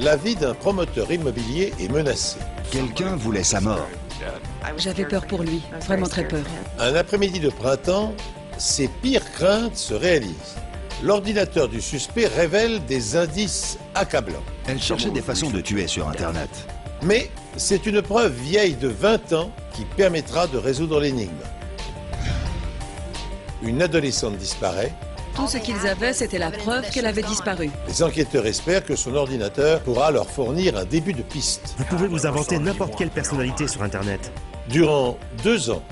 La vie d'un promoteur immobilier est menacée. Quelqu'un voulait sa mort. J'avais peur pour lui, vraiment très peur. Un après-midi de printemps, ses pires craintes se réalisent. L'ordinateur du suspect révèle des indices accablants. Elle cherchait des façons de tuer sur Internet. Mais c'est une preuve vieille de 20 ans qui permettra de résoudre l'énigme. Une adolescente disparaît. Tout ce qu'ils avaient, c'était la preuve qu'elle avait disparu. Les enquêteurs espèrent que son ordinateur pourra leur fournir un début de piste. Vous pouvez vous inventer n'importe quelle personnalité sur Internet. Durant 2 ans,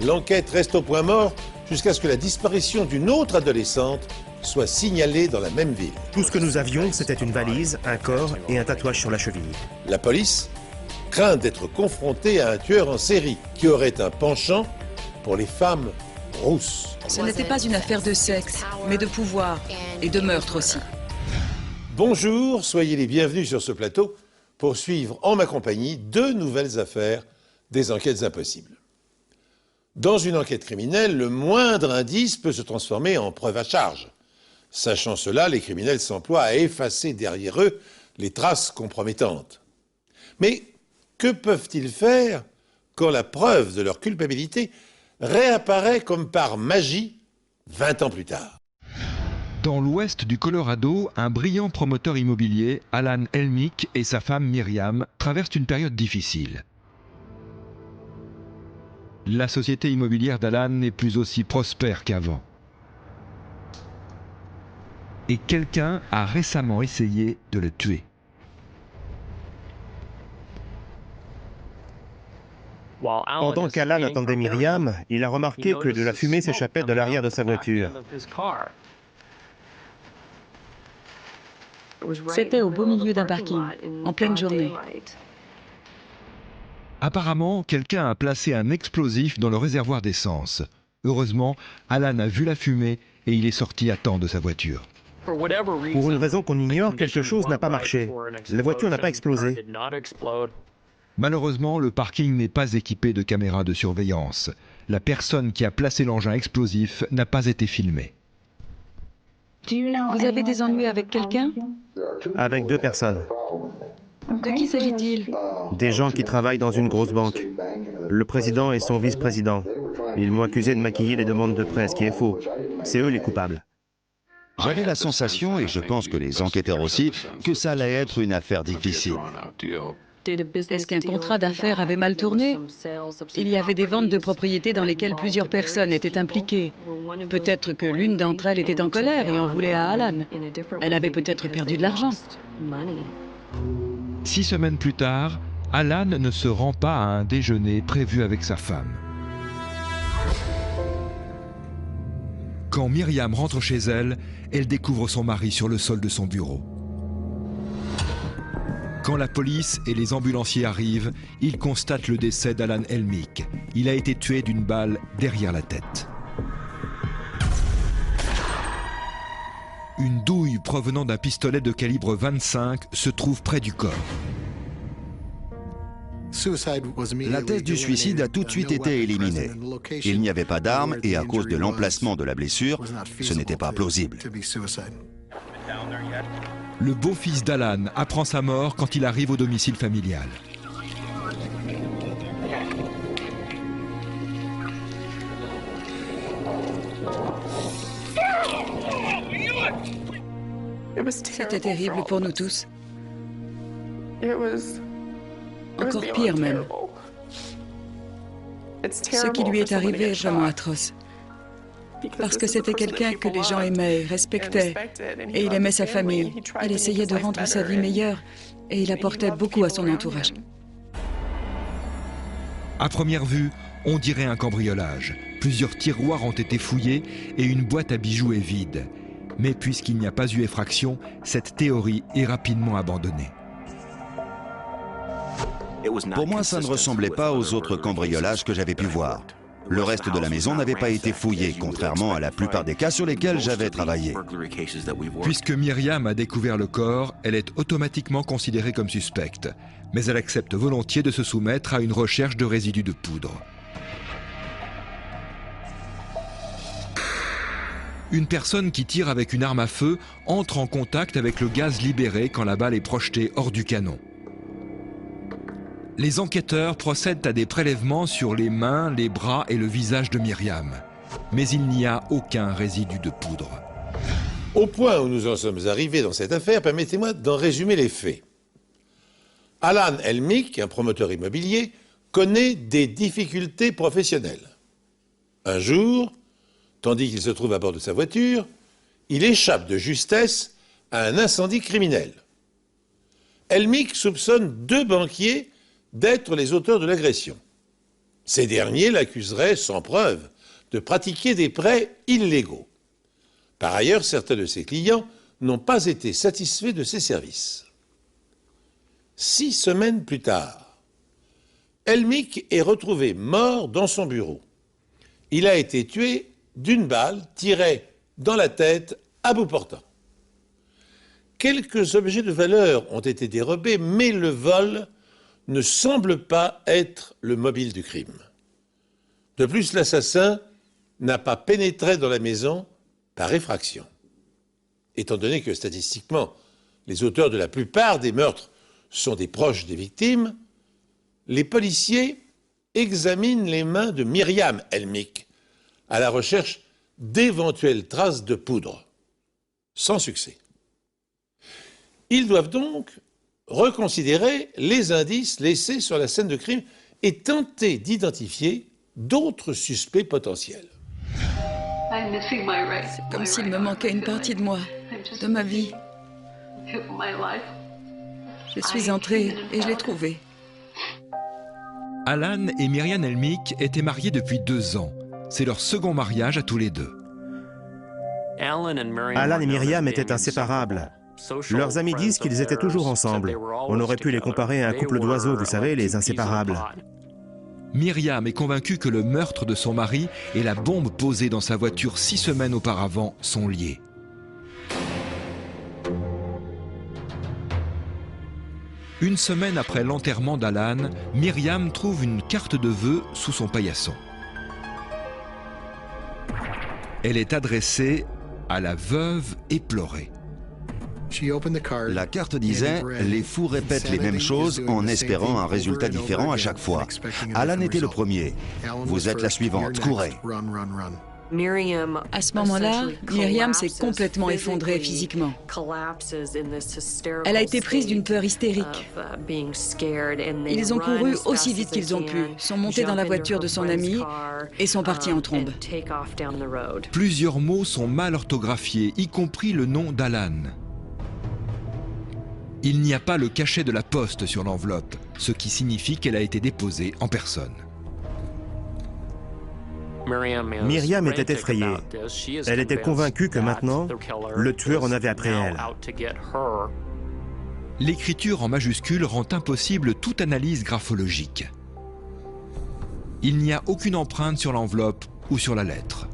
l'enquête reste au point mort jusqu'à ce que la disparition d'une autre adolescente soit signalée dans la même ville. Tout ce que nous avions, c'était une valise, un corps et un tatouage sur la cheville. La police craint d'être confrontée à un tueur en série qui aurait un penchant pour les femmes rousses. Ce n'était pas une affaire de sexe, mais de pouvoir et de meurtre aussi. Bonjour, soyez les bienvenus sur ce plateau pour suivre en ma compagnie 2 nouvelles affaires des enquêtes impossibles. Dans une enquête criminelle, le moindre indice peut se transformer en preuve à charge. Sachant cela, les criminels s'emploient à effacer derrière eux les traces compromettantes. Mais que peuvent-ils faire quand la preuve de leur culpabilité réapparaît comme par magie 20 ans plus tard? Dans l'ouest du Colorado, un brillant promoteur immobilier, Alan Helmick, et sa femme Myriam traversent une période difficile. La société immobilière d'Alan n'est plus aussi prospère qu'avant. Et quelqu'un a récemment essayé de le tuer. Pendant qu'Alan attendait Myriam, il a remarqué que de la fumée s'échappait de l'arrière de sa voiture. C'était au beau milieu d'un parking, en pleine journée. Apparemment, quelqu'un a placé un explosif dans le réservoir d'essence. Heureusement, Alan a vu la fumée et il est sorti à temps de sa voiture. Pour une raison qu'on ignore, quelque chose n'a pas marché. La voiture n'a pas explosé. Malheureusement, le parking n'est pas équipé de caméras de surveillance. La personne qui a placé l'engin explosif n'a pas été filmée. Vous avez des ennuis avec quelqu'un? Avec 2 personnes. De qui s'agit-il? Des gens qui travaillent dans une grosse banque. Le président et son vice-président. Ils m'ont accusé de maquiller les demandes de prêt, ce qui est faux. C'est eux les coupables. J'avais la sensation, et je pense que les enquêteurs aussi, que ça allait être une affaire difficile. Est-ce qu'un contrat d'affaires avait mal tourné? Il y avait des ventes de propriétés dans lesquelles plusieurs personnes étaient impliquées. Peut-être que l'une d'entre elles était en colère et en voulait à Alan. Elle avait peut-être perdu de l'argent. 6 semaines plus tard, Alan ne se rend pas à un déjeuner prévu avec sa femme. Quand Myriam rentre chez elle, elle découvre son mari sur le sol de son bureau. Quand la police et les ambulanciers arrivent, ils constatent le décès d'Alan Helmick. Il a été tué d'une balle derrière la tête. Une douille provenant d'un pistolet de calibre 25 se trouve près du corps. La thèse du suicide a tout de suite été éliminée. Il n'y avait pas d'arme et à cause de l'emplacement de la blessure, ce n'était pas plausible. Le beau-fils d'Alan apprend sa mort quand il arrive au domicile familial. C'était terrible pour nous tous. Encore pire même. Ce qui lui est arrivé est vraiment atroce. Parce que c'était quelqu'un que les gens aimaient, respectaient. Et il aimait sa famille. Il essayait de rendre sa vie meilleure. Et il apportait beaucoup à son entourage. À première vue, on dirait un cambriolage. Plusieurs tiroirs ont été fouillés et une boîte à bijoux est vide. Mais puisqu'il n'y a pas eu effraction, cette théorie est rapidement abandonnée. Pour moi, ça ne ressemblait pas aux autres cambriolages que j'avais pu voir. Le reste de la maison n'avait pas été fouillé, contrairement à la plupart des cas sur lesquels j'avais travaillé. Puisque Myriam a découvert le corps, elle est automatiquement considérée comme suspecte. Mais elle accepte volontiers de se soumettre à une recherche de résidus de poudre. Une personne qui tire avec une arme à feu entre en contact avec le gaz libéré quand la balle est projetée hors du canon. Les enquêteurs procèdent à des prélèvements sur les mains, les bras et le visage de Myriam. Mais il n'y a aucun résidu de poudre. Au point où nous en sommes arrivés dans cette affaire, permettez-moi d'en résumer les faits. Alan Elmick, un promoteur immobilier, connaît des difficultés professionnelles. Un jour, tandis qu'il se trouve à bord de sa voiture, il échappe de justesse à un incendie criminel. Elmick soupçonne 2 banquiers d'être les auteurs de l'agression. Ces derniers l'accuseraient, sans preuve, de pratiquer des prêts illégaux. Par ailleurs, certains de ses clients n'ont pas été satisfaits de ses services. 6 semaines plus tard, Elmick est retrouvé mort dans son bureau. Il a été tué d'une balle tirée dans la tête à bout portant. Quelques objets de valeur ont été dérobés, mais le vol ne semble pas être le mobile du crime. De plus, l'assassin n'a pas pénétré dans la maison par effraction. Étant donné que statistiquement, les auteurs de la plupart des meurtres sont des proches des victimes, les policiers examinent les mains de Myriam Elmick à la recherche d'éventuelles traces de poudre. Sans succès. Ils doivent donc reconsidérer les indices laissés sur la scène de crime et tenter d'identifier d'autres suspects potentiels. C'est comme s'il me manquait une partie de moi, de ma vie. Je suis entrée et je l'ai trouvé. Alan et Myriam Elmick étaient mariés depuis 2 ans. C'est leur second mariage à tous les deux. Alan et Myriam étaient inséparables. Leurs amis disent qu'ils étaient toujours ensemble. On aurait pu les comparer à un couple d'oiseaux, vous savez, les inséparables. Myriam est convaincue que le meurtre de son mari et la bombe posée dans sa voiture 6 semaines auparavant sont liés. Une semaine après l'enterrement d'Alan, Myriam trouve une carte de vœux sous son paillasson. Elle est adressée à la veuve éplorée. La carte disait « Les fous répètent les mêmes choses en espérant un résultat différent à chaque fois. Alan était le premier. Vous êtes la suivante, courez. » À ce moment-là, Myriam s'est complètement effondrée physiquement. Elle a été prise d'une peur hystérique. Ils ont couru aussi vite qu'ils ont pu, sont montés dans la voiture de son ami et sont partis en trombe. Plusieurs mots sont mal orthographiés, y compris le nom d'Alan. Il n'y a pas le cachet de la poste sur l'enveloppe, ce qui signifie qu'elle a été déposée en personne. Myriam était effrayée. Elle était convaincue que maintenant, le tueur en avait après elle. L'écriture en majuscule rend impossible toute analyse graphologique. Il n'y a aucune empreinte sur l'enveloppe ou sur la lettre.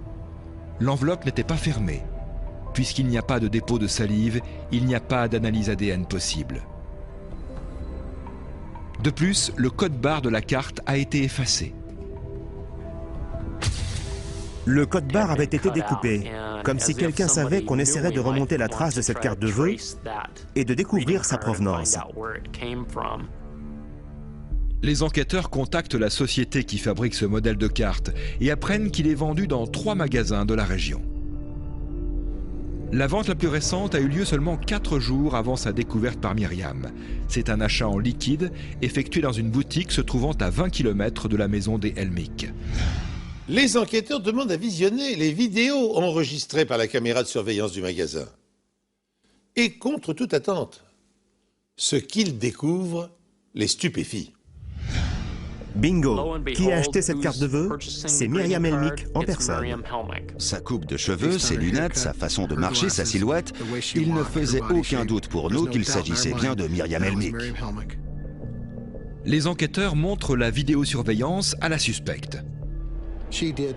L'enveloppe n'était pas fermée. Puisqu'il n'y a pas de dépôt de salive, il n'y a pas d'analyse ADN possible. De plus, le code-barre de la carte a été effacé. Le code-barre avait été découpé, comme si quelqu'un savait qu'on essaierait de remonter la trace de cette carte de vœux et de découvrir sa provenance. Les enquêteurs contactent la société qui fabrique ce modèle de carte et apprennent qu'il est vendu dans 3 magasins de la région. La vente la plus récente a eu lieu seulement 4 jours avant sa découverte par Myriam. C'est un achat en liquide effectué dans une boutique se trouvant à 20 km de la maison des Elmick. Les enquêteurs demandent à visionner les vidéos enregistrées par la caméra de surveillance du magasin. Et contre toute attente, ce qu'ils découvrent les stupéfie. Bingo! Qui a acheté cette carte de vœux? C'est Myriam Elmick en personne. Sa coupe de cheveux, ses lunettes, sa façon de marcher, sa silhouette, il ne faisait aucun doute pour nous qu'il s'agissait bien de Myriam Elmick. Les enquêteurs montrent la vidéosurveillance à la suspecte.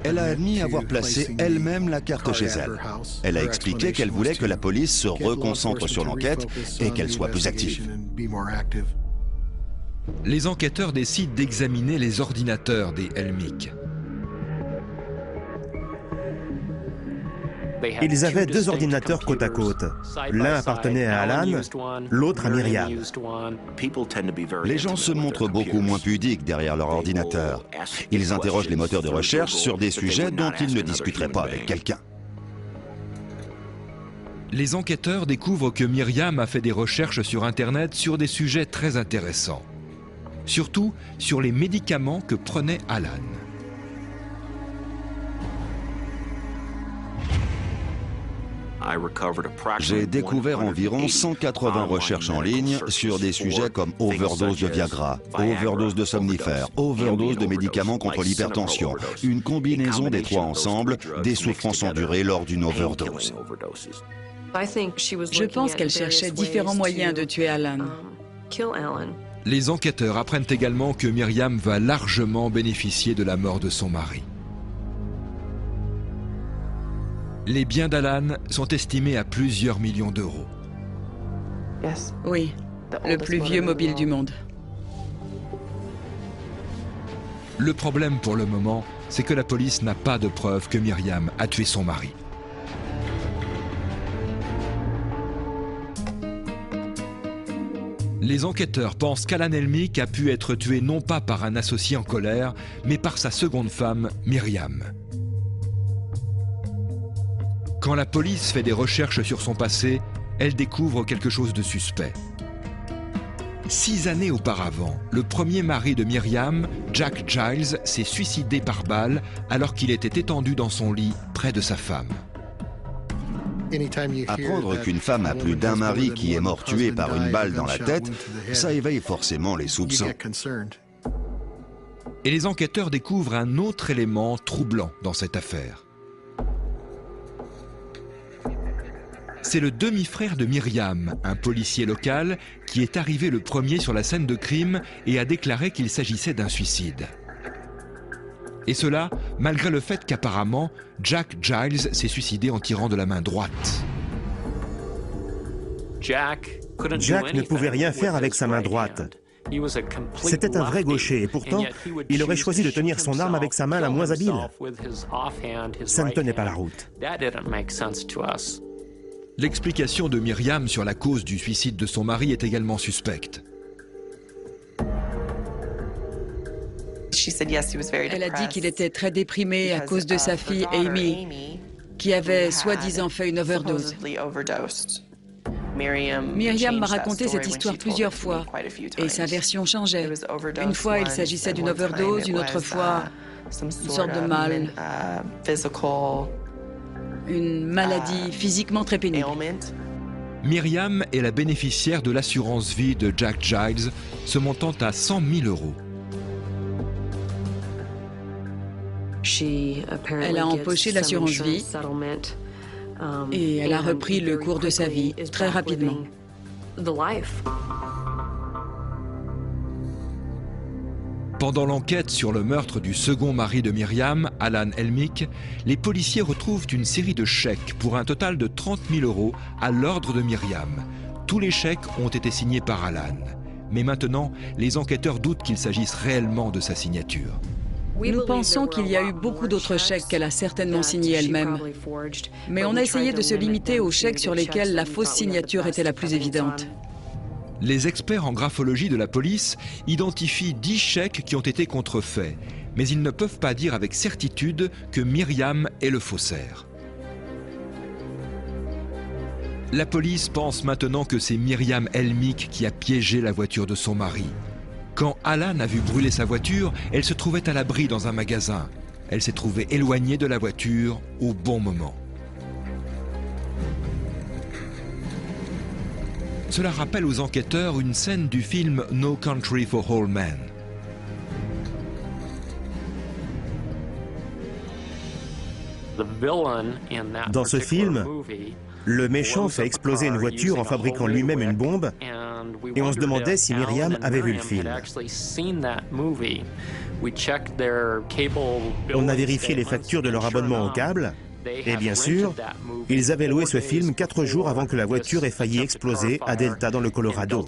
Elle a admis avoir placé elle-même la carte chez elle. Elle a expliqué qu'elle voulait que la police se reconcentre sur l'enquête et qu'elle soit plus active. Les enquêteurs décident d'examiner les ordinateurs des Elmick. Ils avaient deux ordinateurs côte à côte. L'un appartenait à Alan, l'autre à Myriam. Les gens se montrent beaucoup moins pudiques derrière leur ordinateur. Ils interrogent les moteurs de recherche sur des sujets dont ils ne discuteraient pas avec quelqu'un. Les enquêteurs découvrent que Myriam a fait des recherches sur Internet sur des sujets très intéressants. Surtout sur les médicaments que prenait Alan. J'ai découvert environ 180 recherches en ligne sur des sujets comme overdose de Viagra, overdose de somnifères, overdose de médicaments contre l'hypertension, une combinaison des trois ensemble, des souffrances endurées lors d'une overdose. Je pense qu'elle cherchait différents moyens de tuer Alan. Les enquêteurs apprennent également que Myriam va largement bénéficier de la mort de son mari. Les biens d'Alan sont estimés à plusieurs millions d'euros. Oui, le plus vieux mobile du monde. Le problème pour le moment, c'est que la police n'a pas de preuve que Myriam a tué son mari. Les enquêteurs pensent qu'Alan Helmick a pu être tué non pas par un associé en colère, mais par sa seconde femme, Myriam. Quand la police fait des recherches sur son passé, elle découvre quelque chose de suspect. 6 années auparavant, le premier mari de Myriam, Jack Giles, s'est suicidé par balle alors qu'il était étendu dans son lit près de sa femme. Apprendre qu'une femme a plus d'un mari qui est mort tué par une balle dans la tête, ça éveille forcément les soupçons. Et les enquêteurs découvrent un autre élément troublant dans cette affaire. C'est le demi-frère de Myriam, un policier local, qui est arrivé le premier sur la scène de crime et a déclaré qu'il s'agissait d'un suicide. Et cela, malgré le fait qu'apparemment, Jack Giles s'est suicidé en tirant de la main droite. Jack Jack ne pouvait rien faire avec sa main droite. C'était un vrai gaucher et pourtant, il aurait choisi de tenir son arme avec sa main la moins habile. Ça ne tenait pas la route. L'explication de Myriam sur la cause du suicide de son mari est également suspecte. Elle a dit qu'il était très déprimé à cause de sa fille Amy, qui avait soi-disant fait une overdose. Myriam m'a raconté cette histoire plusieurs fois et sa version changeait. Une fois, il s'agissait d'une overdose, une autre fois, une sorte de mal, une maladie physiquement très pénible. Myriam est la bénéficiaire de l'assurance vie de Jack Giles, se montant à 100 000 €. Elle a empoché l'assurance vie et elle a repris le cours de sa vie très rapidement. Pendant l'enquête sur le meurtre du second mari de Myriam, Alan Helmick, les policiers retrouvent une série de chèques pour un total de 30 000 € à l'ordre de Myriam. Tous les chèques ont été signés par Alan. Mais maintenant, les enquêteurs doutent qu'il s'agisse réellement de sa signature. Nous pensons qu'il y a eu beaucoup d'autres chèques qu'elle a certainement signés elle-même. Mais on a essayé de se limiter aux chèques sur lesquels la fausse signature était la plus évidente. Les experts en graphologie de la police identifient 10 chèques qui ont été contrefaits, mais ils ne peuvent pas dire avec certitude que Myriam est le faussaire. La police pense maintenant que c'est Myriam Helmick qui a piégé la voiture de son mari. Quand Alan a vu brûler sa voiture, elle se trouvait à l'abri dans un magasin. Elle s'est trouvée éloignée de la voiture au bon moment. Cela rappelle aux enquêteurs une scène du film No Country for Old Men. Dans ce film, le méchant fait exploser une voiture en fabriquant lui-même une bombe et on se demandait si Myriam avait vu le film. On a vérifié les factures de leur abonnement au câble et bien sûr, ils avaient loué ce film 4 jours avant que la voiture ait failli exploser à Delta dans le Colorado.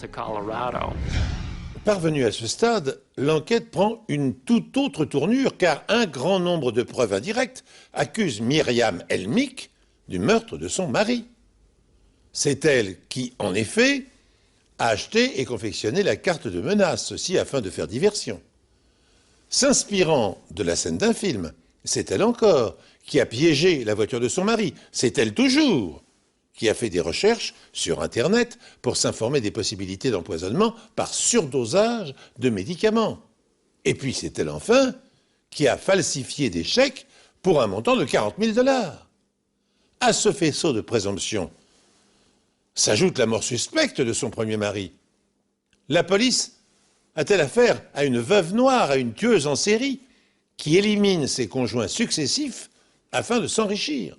Parvenu à ce stade, l'enquête prend une toute autre tournure car un grand nombre de preuves indirectes accusent Myriam Helmick du meurtre de son mari. C'est elle qui, en effet, a acheté et confectionné la carte de menace, ceci afin de faire diversion. S'inspirant de la scène d'un film, c'est elle encore qui a piégé la voiture de son mari. C'est elle toujours qui a fait des recherches sur Internet pour s'informer des possibilités d'empoisonnement par surdosage de médicaments. Et puis c'est elle enfin qui a falsifié des chèques pour un montant de 40 000 $. À ce faisceau de présomption s'ajoute la mort suspecte de son premier mari. La police a-t-elle affaire à une veuve noire, à une tueuse en série, qui élimine ses conjoints successifs afin de s'enrichir?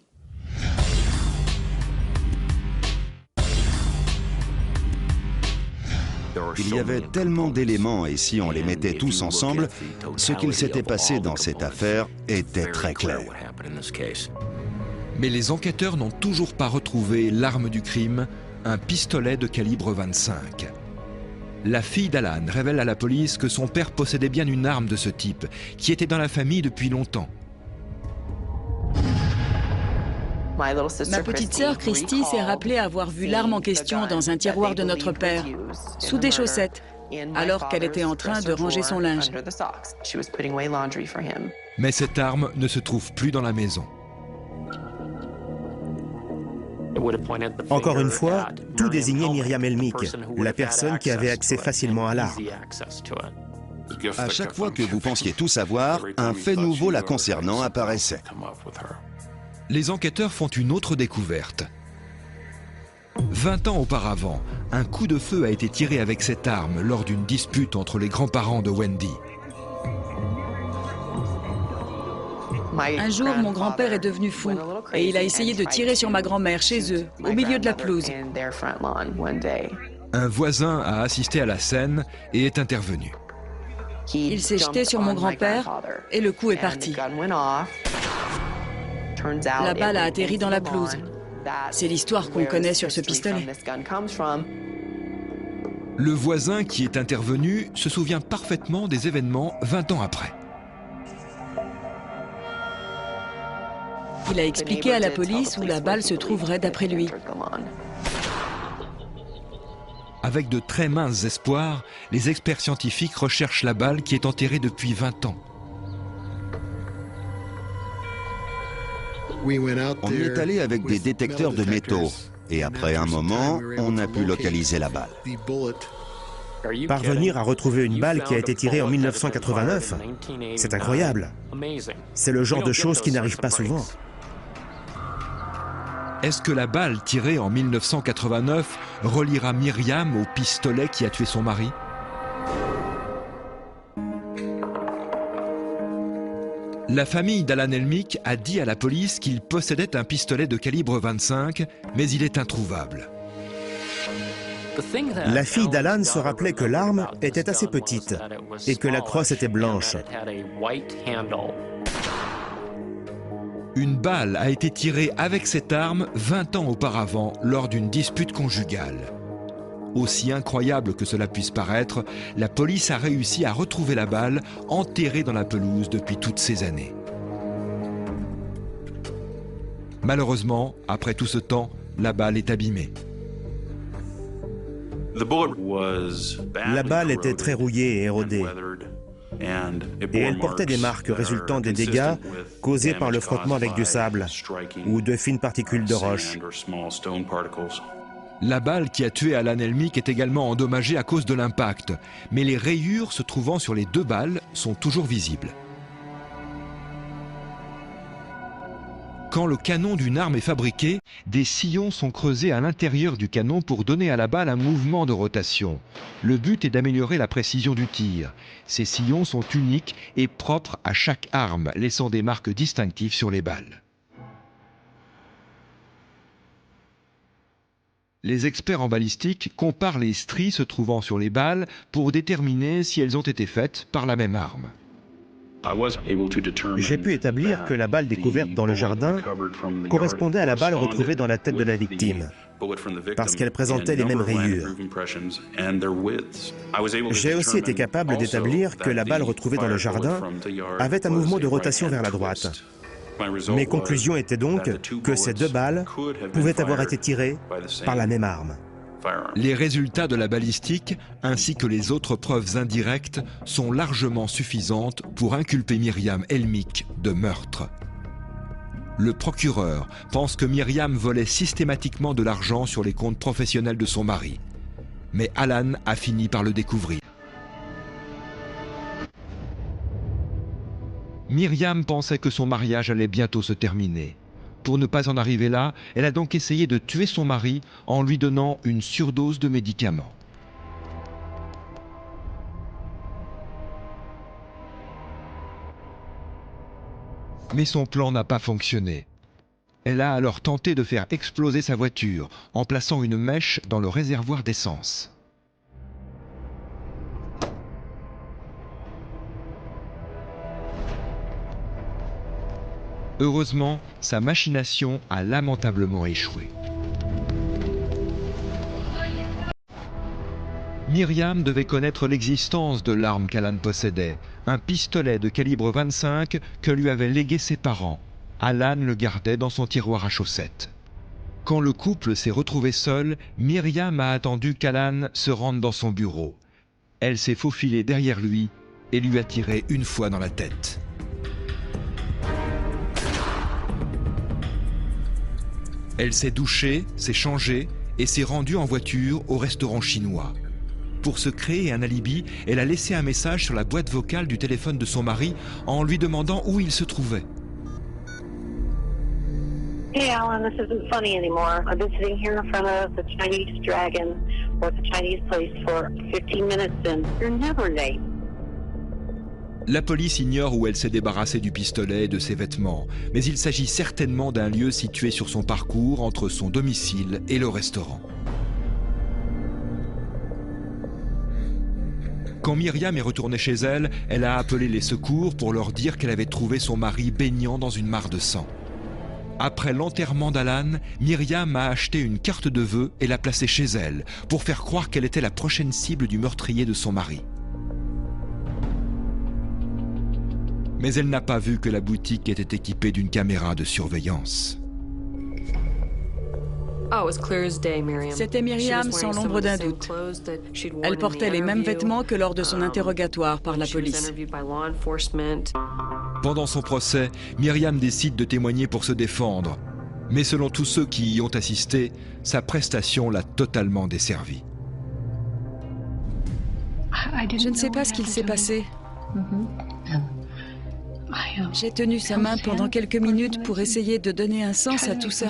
Il y avait tellement d'éléments et si on les mettait tous ensemble, ce qu'il s'était passé dans cette affaire était très clair. Mais les enquêteurs n'ont toujours pas retrouvé l'arme du crime, un pistolet de calibre 25. La fille d'Alan révèle à la police que son père possédait bien une arme de ce type, qui était dans la famille depuis longtemps. Ma petite sœur Christy s'est rappelée avoir vu l'arme en question dans un tiroir de notre père, sous des chaussettes, alors qu'elle était en train de ranger son linge. Mais cette arme ne se trouve plus dans la maison. Encore une fois, tout désignait Miriam Elmick, la personne qui avait accès facilement à l'arme. À chaque fois que vous pensiez tout savoir, un fait nouveau la concernant apparaissait. Les enquêteurs font une autre découverte. 20 ans auparavant, un coup de feu a été tiré avec cette arme lors d'une dispute entre les grands-parents de Wendy. Un jour, mon grand-père est devenu fou et il a essayé de tirer sur ma grand-mère chez eux, au milieu de la pelouse. Un voisin a assisté à la scène et est intervenu. Il s'est jeté sur mon grand-père et le coup est parti. La balle a atterri dans la pelouse. C'est l'histoire qu'on connaît sur ce pistolet. Le voisin qui est intervenu se souvient parfaitement des événements 20 ans après. Il a expliqué à la police où la balle se trouverait d'après lui. Avec de très minces espoirs, les experts scientifiques recherchent la balle qui est enterrée depuis 20 ans. On y est allé avec des détecteurs de métaux et après un moment, on a pu localiser la balle. Parvenir à retrouver une balle qui a été tirée en 1989, c'est incroyable. C'est le genre de choses qui n'arrivent pas souvent. Est-ce que la balle tirée en 1989 reliera Myriam au pistolet qui a tué son mari? La famille d'Alan Elmick a dit à la police qu'il possédait un pistolet de calibre 25, mais il est introuvable. La fille d'Alan se rappelait que l'arme était assez petite et que la crosse était blanche. Une balle a été tirée avec cette arme 20 ans auparavant lors d'une dispute conjugale. Aussi incroyable que cela puisse paraître, la police a réussi à retrouver la balle enterrée dans la pelouse depuis toutes ces années. Malheureusement, après tout ce temps, la balle est abîmée. La balle était très rouillée et érodée. Et elle portait des marques résultant des dégâts causés par le frottement avec du sable ou de fines particules de roche. La balle qui a tué Alan Elmick est également endommagée à cause de l'impact, mais les rayures se trouvant sur les deux balles sont toujours visibles. Quand le canon d'une arme est fabriqué, des sillons sont creusés à l'intérieur du canon pour donner à la balle un mouvement de rotation. Le but est d'améliorer la précision du tir. Ces sillons sont uniques et propres à chaque arme, laissant des marques distinctives sur les balles. Les experts en balistique comparent les stries se trouvant sur les balles pour déterminer si elles ont été faites par la même arme. J'ai pu établir que la balle découverte dans le jardin correspondait à la balle retrouvée dans la tête de la victime, parce qu'elle présentait les mêmes rayures. J'ai aussi été capable d'établir que la balle retrouvée dans le jardin avait un mouvement de rotation vers la droite. Mes conclusions étaient donc que ces 2 balles pouvaient avoir été tirées par la même arme. Les résultats de la balistique, ainsi que les autres preuves indirectes, sont largement suffisantes pour inculper Myriam Helmick de meurtre. Le procureur pense que Myriam volait systématiquement de l'argent sur les comptes professionnels de son mari. Mais Alan a fini par le découvrir. Myriam pensait que son mariage allait bientôt se terminer. Pour ne pas en arriver là, elle a donc essayé de tuer son mari en lui donnant une surdose de médicaments. Mais son plan n'a pas fonctionné. Elle a alors tenté de faire exploser sa voiture en plaçant une mèche dans le réservoir d'essence. Heureusement, sa machination a lamentablement échoué. Myriam devait connaître l'existence de l'arme qu'Alan possédait, un pistolet de calibre 25 que lui avaient légué ses parents. Alan le gardait dans son tiroir à chaussettes. Quand le couple s'est retrouvé seul, Myriam a attendu qu'Alan se rende dans son bureau. Elle s'est faufilée derrière lui et lui a tiré une fois dans la tête. Elle s'est douchée, s'est changée et s'est rendue en voiture au restaurant chinois. Pour se créer un alibi, elle a laissé un message sur la boîte vocale du téléphone de son mari en lui demandant où il se trouvait. Hey Alan, this isn't funny anymore. I've been sitting here in front of the Chinese Dragon or the Chinese place for 15 minutes and you're never late. La police ignore où elle s'est débarrassée du pistolet et de ses vêtements, mais il s'agit certainement d'un lieu situé sur son parcours entre son domicile et le restaurant. Quand Myriam est retournée chez elle, elle a appelé les secours pour leur dire qu'elle avait trouvé son mari baignant dans une mare de sang. Après l'enterrement d'Alan, Myriam a acheté une carte de vœux et l'a placée chez elle pour faire croire qu'elle était la prochaine cible du meurtrier de son mari. Mais elle n'a pas vu que la boutique était équipée d'une caméra de surveillance. C'était Myriam sans l'ombre d'un doute. Elle portait les mêmes vêtements que lors de son interrogatoire par la police. Pendant son procès, Myriam décide de témoigner pour se défendre. Mais selon tous ceux qui y ont assisté, sa prestation l'a totalement desservie. Je ne sais pas ce qu'il s'est passé. J'ai tenu sa main pendant quelques minutes pour essayer de donner un sens à tout ça.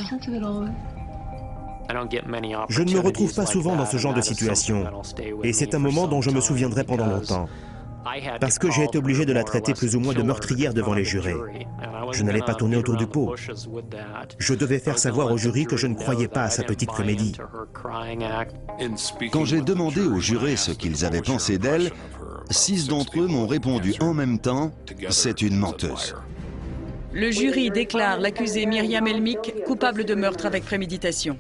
Je ne me retrouve pas souvent dans ce genre de situation, et c'est un moment dont je me souviendrai pendant longtemps, parce que j'ai été obligé de la traiter plus ou moins de meurtrière devant les jurés. Je n'allais pas tourner autour du pot. Je devais faire savoir au jury que je ne croyais pas à sa petite comédie. Quand j'ai demandé aux jurés ce qu'ils avaient pensé d'elle, 6 d'entre eux m'ont répondu en même temps « c'est une menteuse ». Le jury déclare l'accusée Myriam Helmick coupable de meurtre avec préméditation.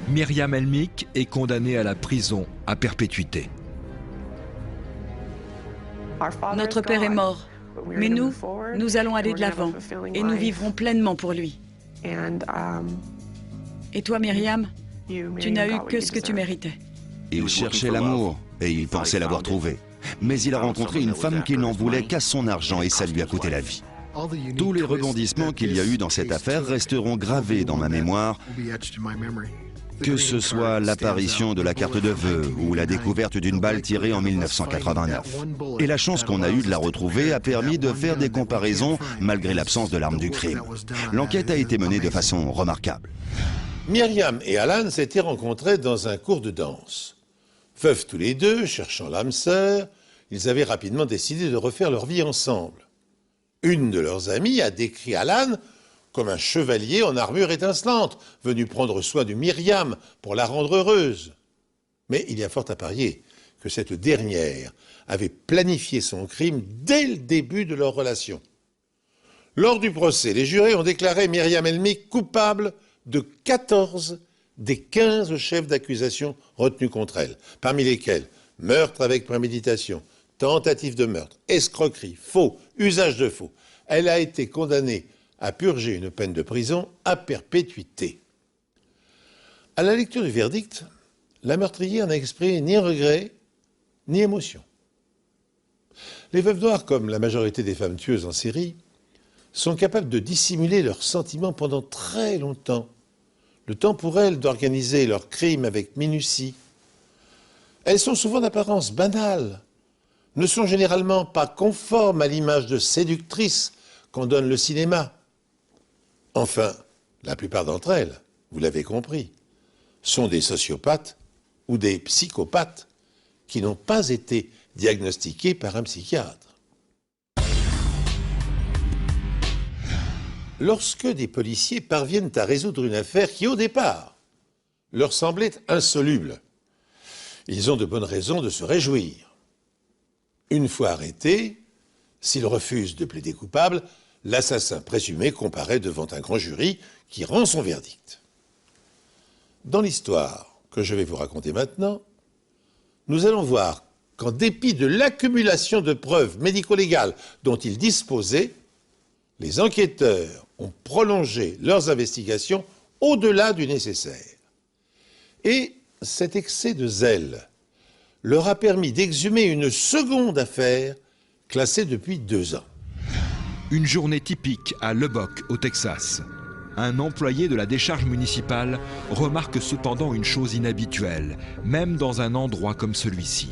Myriam Helmick est condamnée à la prison à perpétuité. Notre père est mort, mais nous allons aller de l'avant et nous vivrons pleinement pour lui. Et toi, Myriam, tu n'as eu que ce que tu méritais. Il cherchait l'amour et il pensait l'avoir trouvé. Mais il a rencontré une femme qui n'en voulait qu'à son argent et ça lui a coûté la vie. Tous les rebondissements qu'il y a eu dans cette affaire resteront gravés dans ma mémoire, que ce soit l'apparition de la carte de vœux ou la découverte d'une balle tirée en 1989. Et la chance qu'on a eue de la retrouver a permis de faire des comparaisons malgré l'absence de l'arme du crime. L'enquête a été menée de façon remarquable. Myriam et Alan s'étaient rencontrés dans un cours de danse. Veufs tous les deux, cherchant l'âme sœur, ils avaient rapidement décidé de refaire leur vie ensemble. Une de leurs amies a décrit Alan comme un chevalier en armure étincelante, venu prendre soin de Myriam pour la rendre heureuse. Mais il y a fort à parier que cette dernière avait planifié son crime dès le début de leur relation. Lors du procès, les jurés ont déclaré Myriam Helmick coupable de 14 des 15 chefs d'accusation retenus contre elle, parmi lesquels meurtre avec préméditation, tentative de meurtre, escroquerie, faux, usage de faux. Elle a été condamnée à purger une peine de prison à perpétuité. À la lecture du verdict, la meurtrière n'a exprimé ni regret, ni émotion. Les veuves noires, comme la majorité des femmes tueuses en série, sont capables de dissimuler leurs sentiments pendant très longtemps. Le temps pour elles d'organiser leurs crimes avec minutie. Elles sont souvent d'apparence banale, ne sont généralement pas conformes à l'image de séductrice qu'en donne le cinéma. Enfin, la plupart d'entre elles, vous l'avez compris, sont des sociopathes ou des psychopathes qui n'ont pas été diagnostiqués par un psychiatre. Lorsque des policiers parviennent à résoudre une affaire qui, au départ, leur semblait insoluble, ils ont de bonnes raisons de se réjouir. Une fois arrêtés, s'ils refusent de plaider coupable, l'assassin présumé comparaît devant un grand jury qui rend son verdict. Dans l'histoire que je vais vous raconter maintenant, nous allons voir qu'en dépit de l'accumulation de preuves médico-légales dont ils disposaient, les enquêteurs ont prolongé leurs investigations au-delà du nécessaire. Et cet excès de zèle leur a permis d'exhumer une seconde affaire classée depuis 2 ans. Une journée typique à Lubbock, au Texas. Un employé de la décharge municipale remarque cependant une chose inhabituelle, même dans un endroit comme celui-ci.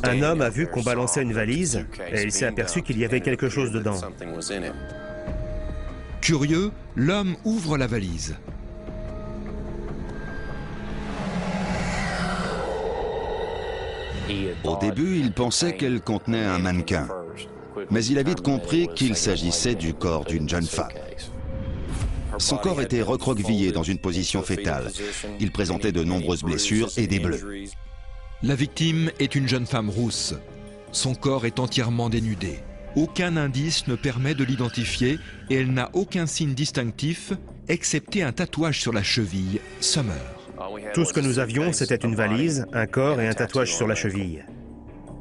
Un homme a vu qu'on balançait une valise et il s'est aperçu qu'il y avait quelque chose dedans. Curieux, l'homme ouvre la valise. Au début, il pensait qu'elle contenait un mannequin, mais il a vite compris qu'il s'agissait du corps d'une jeune femme. Son corps était recroquevillé dans une position fétale. Il présentait de nombreuses blessures et des bleus. La victime est une jeune femme rousse. Son corps est entièrement dénudé. Aucun indice ne permet de l'identifier et elle n'a aucun signe distinctif, excepté un tatouage sur la cheville, Summer. Tout ce que nous avions, c'était une valise, un corps et un tatouage sur la cheville.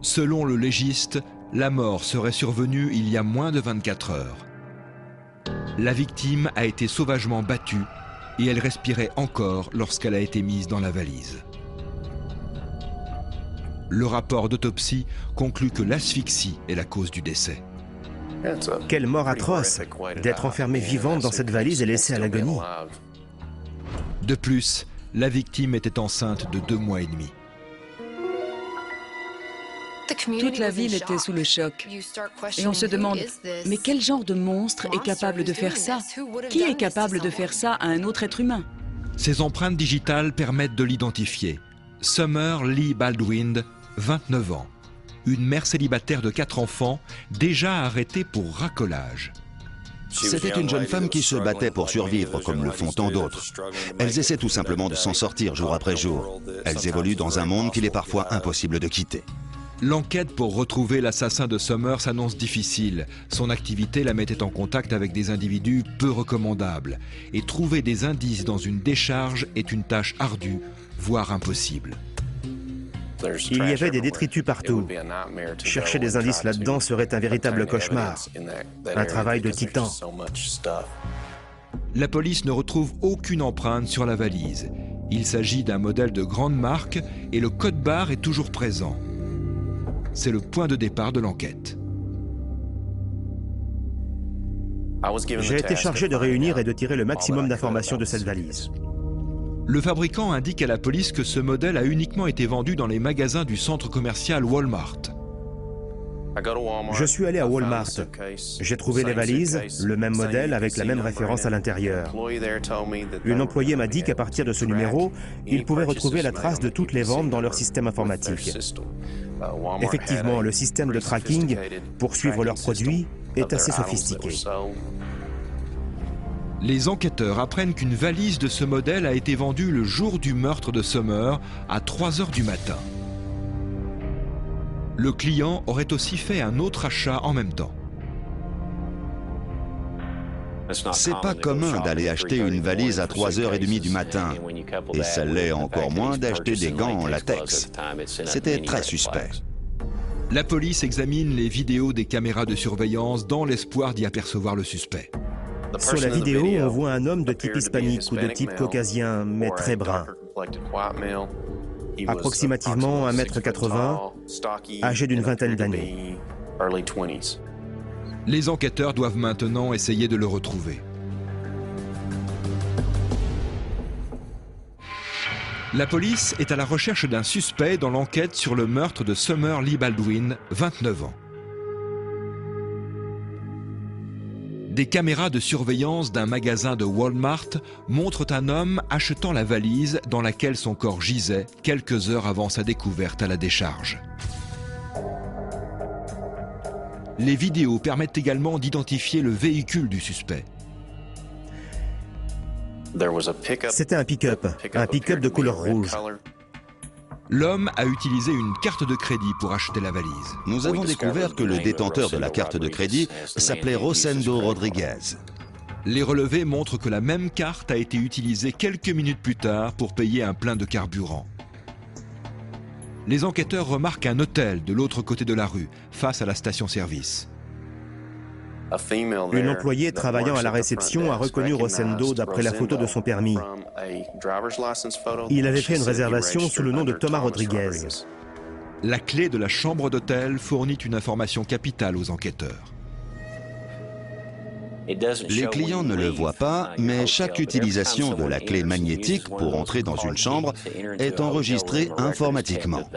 Selon le légiste, la mort serait survenue il y a moins de 24 heures. La victime a été sauvagement battue et elle respirait encore lorsqu'elle a été mise dans la valise. Le rapport d'autopsie conclut que l'asphyxie est la cause du décès. Quelle mort atroce d'être enfermée vivante dans cette valise et laissée à l'agonie. De plus, la victime était enceinte de 2 mois et demi. Toute la ville était sous le choc. Et on se demande, mais quel genre de monstre est capable de faire ça? Qui est capable de faire ça à un autre être humain? Ces empreintes digitales permettent de l'identifier. Summer Lee Baldwin, 29 ans. Une mère célibataire de 4 enfants, déjà arrêtée pour racolage. C'était une jeune femme qui se battait pour survivre, comme le font tant d'autres. Elles essaient tout simplement de s'en sortir jour après jour. Elles évoluent dans un monde qu'il est parfois impossible de quitter. L'enquête pour retrouver l'assassin de Summer s'annonce difficile. Son activité la mettait en contact avec des individus peu recommandables. Et trouver des indices dans une décharge est une tâche ardue, voire impossible. Il y avait des détritus partout. Chercher des indices là-dedans serait un véritable cauchemar. Un travail de titan. La police ne retrouve aucune empreinte sur la valise. Il s'agit d'un modèle de grande marque et le code barre est toujours présent. C'est le point de départ de l'enquête. J'ai été chargé de réunir et de tirer le maximum d'informations de cette valise. Le fabricant indique à la police que ce modèle a uniquement été vendu dans les magasins du centre commercial Walmart. Je suis allé à Walmart. J'ai trouvé les valises, le même modèle avec la même référence à l'intérieur. Une employée m'a dit qu'à partir de ce numéro, ils pouvaient retrouver la trace de toutes les ventes dans leur système informatique. Effectivement, le système de tracking pour suivre leurs produits est assez sophistiqué. Les enquêteurs apprennent qu'une valise de ce modèle a été vendue le jour du meurtre de Summer à 3 heures du matin. Le client aurait aussi fait un autre achat en même temps. C'est pas commun d'aller acheter une valise à 3h30 du matin. Et ça l'est encore moins d'acheter des gants en latex. C'était très suspect. La police examine les vidéos des caméras de surveillance dans l'espoir d'y apercevoir le suspect. Sur la vidéo, on voit un homme de type hispanique ou de type caucasien, mais très brun. Approximativement 1m80, âgé d'une vingtaine d'années. Les enquêteurs doivent maintenant essayer de le retrouver. La police est à la recherche d'un suspect dans l'enquête sur le meurtre de Summer Lee Baldwin, 29 ans. Des caméras de surveillance d'un magasin de Walmart montrent un homme achetant la valise dans laquelle son corps gisait quelques heures avant sa découverte à la décharge. Les vidéos permettent également d'identifier le véhicule du suspect. C'était un pick-up de couleur rouge. L'homme a utilisé une carte de crédit pour acheter la valise. Nous avons découvert que le détenteur de la carte de crédit s'appelait Rosendo Rodriguez. Les relevés montrent que la même carte a été utilisée quelques minutes plus tard pour payer un plein de carburant. Les enquêteurs remarquent un hôtel de l'autre côté de la rue, face à la station-service. Une employée travaillant à la réception a reconnu Rosendo d'après la photo de son permis. Il avait fait une réservation sous le nom de Thomas Rodriguez. La clé de la chambre d'hôtel fournit une information capitale aux enquêteurs. Les clients ne le voient pas, mais chaque utilisation de la clé magnétique pour entrer dans une chambre est enregistrée informatiquement.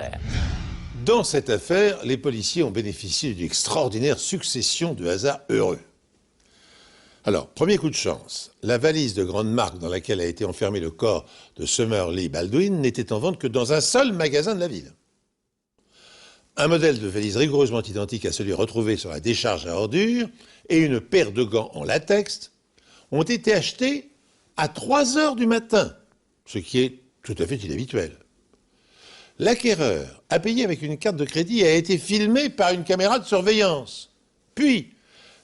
Dans cette affaire, les policiers ont bénéficié d'une extraordinaire succession de hasards heureux. Alors, premier coup de chance, la valise de grande marque dans laquelle a été enfermé le corps de Summer Lee Baldwin n'était en vente que dans un seul magasin de la ville. Un modèle de valise rigoureusement identique à celui retrouvé sur la décharge à ordures et une paire de gants en latex ont été achetés à 3 heures du matin, ce qui est tout à fait inhabituel. L'acquéreur a payé avec une carte de crédit et a été filmé par une caméra de surveillance. Puis,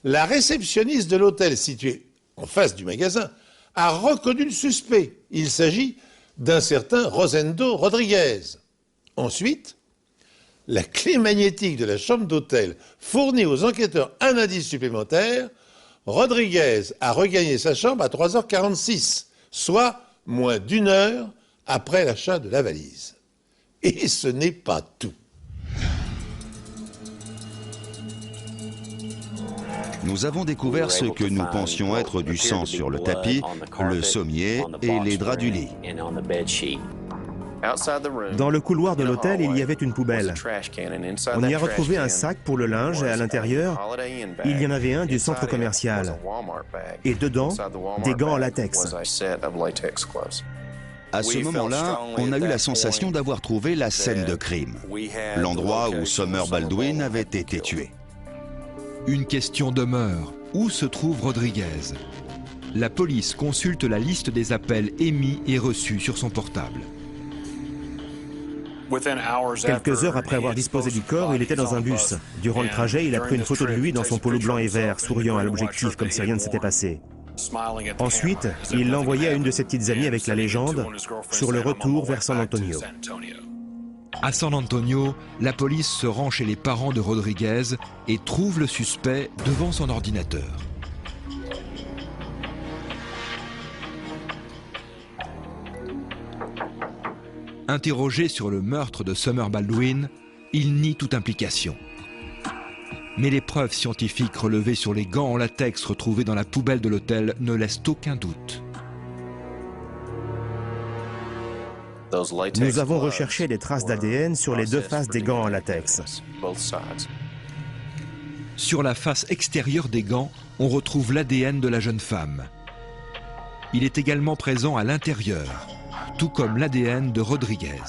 la réceptionniste de l'hôtel situé en face du magasin a reconnu le suspect. Il s'agit d'un certain Rosendo Rodriguez. Ensuite, la clé magnétique de la chambre d'hôtel fournit aux enquêteurs un indice supplémentaire. Rodriguez a regagné sa chambre à 3h46, soit moins d'1 heure après l'achat de la valise. Et ce n'est pas tout. Nous avons découvert ce que nous pensions être du sang sur le tapis, le sommier et les draps du lit. Dans le couloir de l'hôtel, il y avait une poubelle. On y a retrouvé un sac pour le linge et à l'intérieur, il y en avait un du centre commercial. Et dedans, des gants en latex. À ce moment-là, on a eu la sensation d'avoir trouvé la scène de crime, l'endroit où Summer Baldwin avait été tué. Une question demeure. Où se trouve Rodriguez? La police consulte la liste des appels émis et reçus sur son portable. Quelques heures après avoir disposé du corps, il était dans un bus. Durant le trajet, il a pris une photo de lui dans son polo blanc et vert, souriant à l'objectif comme si rien ne s'était passé. Ensuite, il l'a envoyé à une de ses petites amies avec la légende sur le retour vers San Antonio. À San Antonio, la police se rend chez les parents de Rodriguez et trouve le suspect devant son ordinateur. Interrogé sur le meurtre de Summer Baldwin, il nie toute implication. Mais les preuves scientifiques relevées sur les gants en latex retrouvés dans la poubelle de l'hôtel ne laissent aucun doute. Nous avons recherché des traces d'ADN sur les deux faces des gants en latex. Sur la face extérieure des gants, on retrouve l'ADN de la jeune femme. Il est également présent à l'intérieur, tout comme l'ADN de Rodriguez.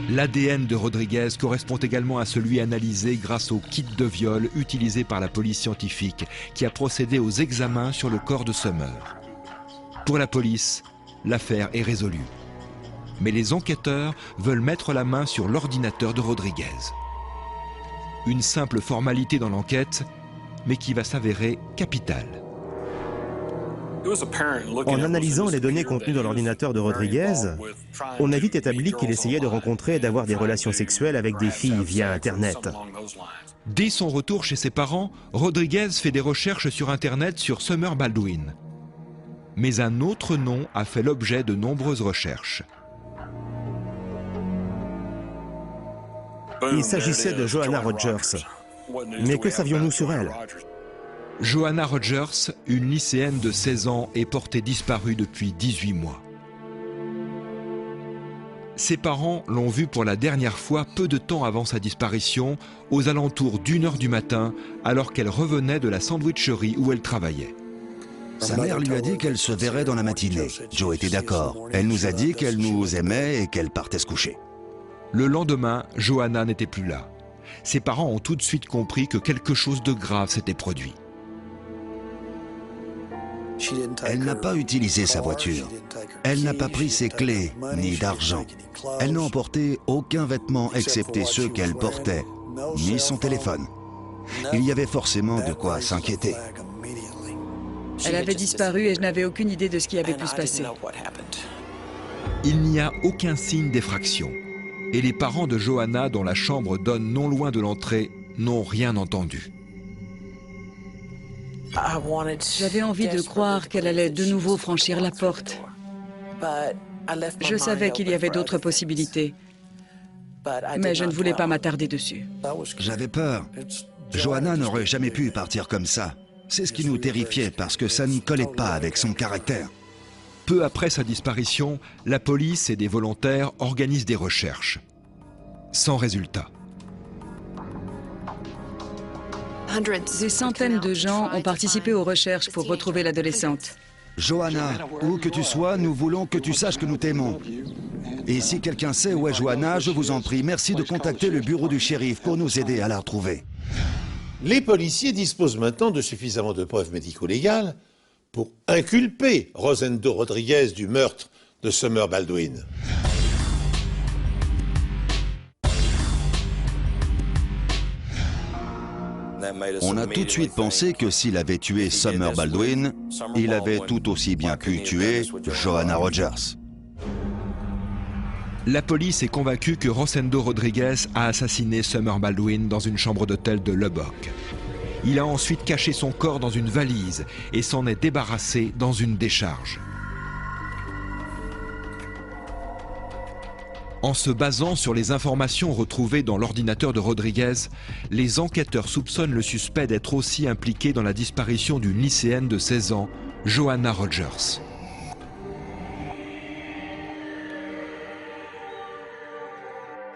L'ADN de Rodriguez correspond également à celui analysé grâce au kit de viol utilisé par la police scientifique qui a procédé aux examens sur le corps de Summer. Pour la police, l'affaire est résolue. Mais les enquêteurs veulent mettre la main sur l'ordinateur de Rodriguez. Une simple formalité dans l'enquête, mais qui va s'avérer capitale. En analysant les données contenues dans l'ordinateur de Rodriguez, on a vite établi qu'il essayait de rencontrer et d'avoir des relations sexuelles avec des filles via Internet. Dès son retour chez ses parents, Rodriguez fait des recherches sur Internet sur Summer Baldwin. Mais un autre nom a fait l'objet de nombreuses recherches. Il s'agissait de Joanna Rogers. Mais que savions-nous sur elle? Joanna Rogers, une lycéenne de 16 ans, est portée disparue depuis 18 mois. Ses parents l'ont vue pour la dernière fois peu de temps avant sa disparition, aux alentours d'1h du matin, alors qu'elle revenait de la sandwicherie où elle travaillait. Sa mère lui a dit qu'elle se verrait dans la matinée. Joe était d'accord. Elle nous a dit qu'elle nous aimait et qu'elle partait se coucher. Le lendemain, Joanna n'était plus là. Ses parents ont tout de suite compris que quelque chose de grave s'était produit. Elle n'a pas utilisé sa voiture. Elle n'a pas pris ses clés, ni d'argent. Elle n'a emporté aucun vêtement excepté ceux qu'elle portait, ni son téléphone. Il y avait forcément de quoi s'inquiéter. Elle avait disparu et je n'avais aucune idée de ce qui avait pu se passer. Il n'y a aucun signe d'effraction. Et les parents de Joanna, dont la chambre donne non loin de l'entrée, n'ont rien entendu. J'avais envie de croire qu'elle allait de nouveau franchir la porte. Je savais qu'il y avait d'autres possibilités, mais je ne voulais pas m'attarder dessus. J'avais peur. Joanna n'aurait jamais pu partir comme ça. C'est ce qui nous terrifiait parce que ça ne collait pas avec son caractère. Peu après sa disparition, la police et des volontaires organisent des recherches. Sans résultat. Des centaines de gens ont participé aux recherches pour retrouver l'adolescente. Joanna, où que tu sois, nous voulons que tu saches que nous t'aimons. Et si quelqu'un sait où est Joanna, je vous en prie, merci de contacter le bureau du shérif pour nous aider à la retrouver. Les policiers disposent maintenant de suffisamment de preuves médico-légales pour inculper Rosendo Rodriguez du meurtre de Summer Baldwin. On a tout de suite pensé que s'il avait tué Summer Baldwin, il avait tout aussi bien pu tuer Joanna Rogers. La police est convaincue que Rosendo Rodriguez a assassiné Summer Baldwin dans une chambre d'hôtel de Lubbock. Il a ensuite caché son corps dans une valise et s'en est débarrassé dans une décharge. En se basant sur les informations retrouvées dans l'ordinateur de Rodriguez, les enquêteurs soupçonnent le suspect d'être aussi impliqué dans la disparition d'une lycéenne de 16 ans, Joanna Rogers.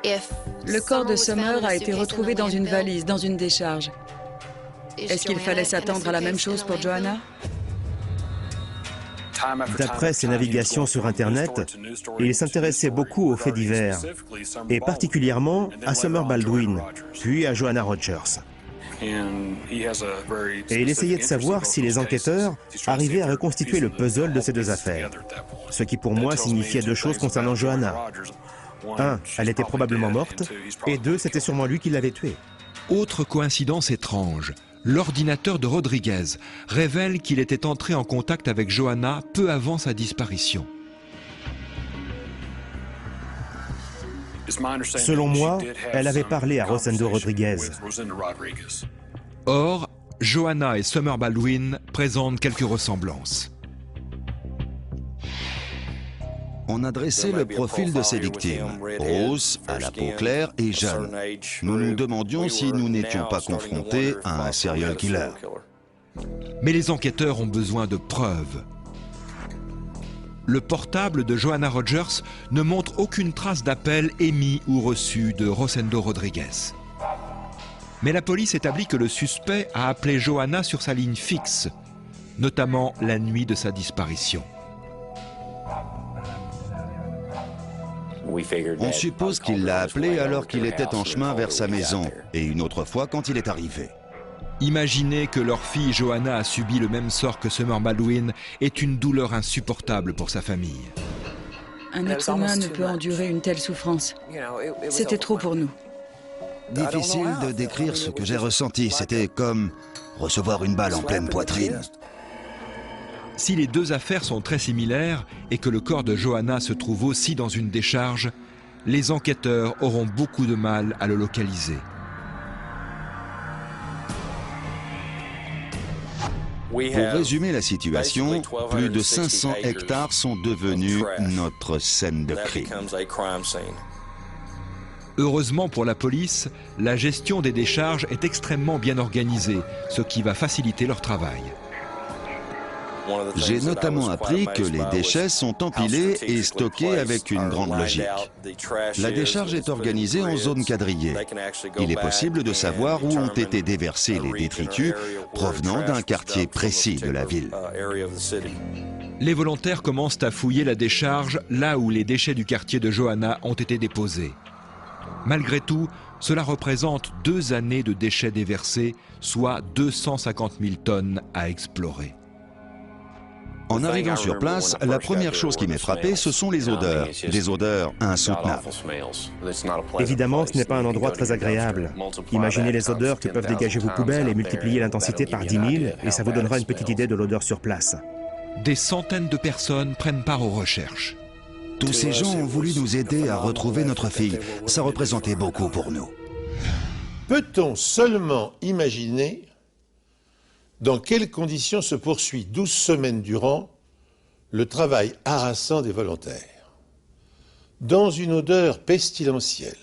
Le corps de Summer a été retrouvé dans une valise, dans une décharge. Est-ce qu'il fallait s'attendre à la même chose pour Joanna? D'après ses navigations sur Internet, il s'intéressait beaucoup aux faits divers, et particulièrement à Summer Baldwin, puis à Joanna Rogers. Et il essayait de savoir si les enquêteurs arrivaient à reconstituer le puzzle de ces deux affaires. Ce qui pour moi signifiait deux choses concernant Joanna. 1, elle était probablement morte, et 2, c'était sûrement lui qui l'avait tuée. Autre coïncidence étrange, l'ordinateur de Rodriguez révèle qu'il était entré en contact avec Joanna peu avant sa disparition. Selon moi, elle avait parlé à Rosendo Rodriguez. Or, Joanna et Summer Baldwin présentent quelques ressemblances. On a dressé le profil de ces victimes, roses, à la peau claire et jeunes. Nous nous demandions si nous n'étions pas confrontés à un serial killer. Mais les enquêteurs ont besoin de preuves. Le portable de Joanna Rogers ne montre aucune trace d'appel émis ou reçu de Rosendo Rodriguez. Mais la police établit que le suspect a appelé Joanna sur sa ligne fixe, notamment la nuit de sa disparition. On suppose qu'il l'a appelé alors qu'il était en chemin vers sa maison, et une autre fois quand il est arrivé. Imaginer que leur fille Joanna a subi le même sort que Summer Baldwin est une douleur insupportable pour sa famille. Un être humain ne peut endurer une telle souffrance. C'était trop pour nous. Difficile de décrire ce que j'ai ressenti. C'était comme recevoir une balle en pleine poitrine. Si les deux affaires sont très similaires et que le corps de Johanna se trouve aussi dans une décharge, les enquêteurs auront beaucoup de mal à le localiser. Pour résumer la situation, plus de 500 hectares sont devenus notre scène de crime. Heureusement pour la police, la gestion des décharges est extrêmement bien organisée, ce qui va faciliter leur travail. J'ai notamment appris que les déchets sont empilés et stockés avec une grande logique. La décharge est organisée en zones quadrillées. Il est possible de savoir où ont été déversés les détritus provenant d'un quartier précis de la ville. Les volontaires commencent à fouiller la décharge là où les déchets du quartier de Johanna ont été déposés. Malgré tout, cela représente 2 années de déchets déversés, soit 250 000 tonnes à explorer. En arrivant sur place, la première chose qui m'est frappée, ce sont les odeurs. Des odeurs insoutenables. Évidemment, ce n'est pas un endroit très agréable. Imaginez les odeurs que peuvent dégager vos poubelles et multipliez l'intensité par 10 000 et ça vous donnera une petite idée de l'odeur sur place. Des centaines de personnes prennent part aux recherches. Tous ces gens ont voulu nous aider à retrouver notre fille. Ça représentait beaucoup pour nous. Peut-on seulement imaginer dans quelles conditions se poursuit 12 semaines durant le travail harassant des volontaires? Dans une odeur pestilentielle,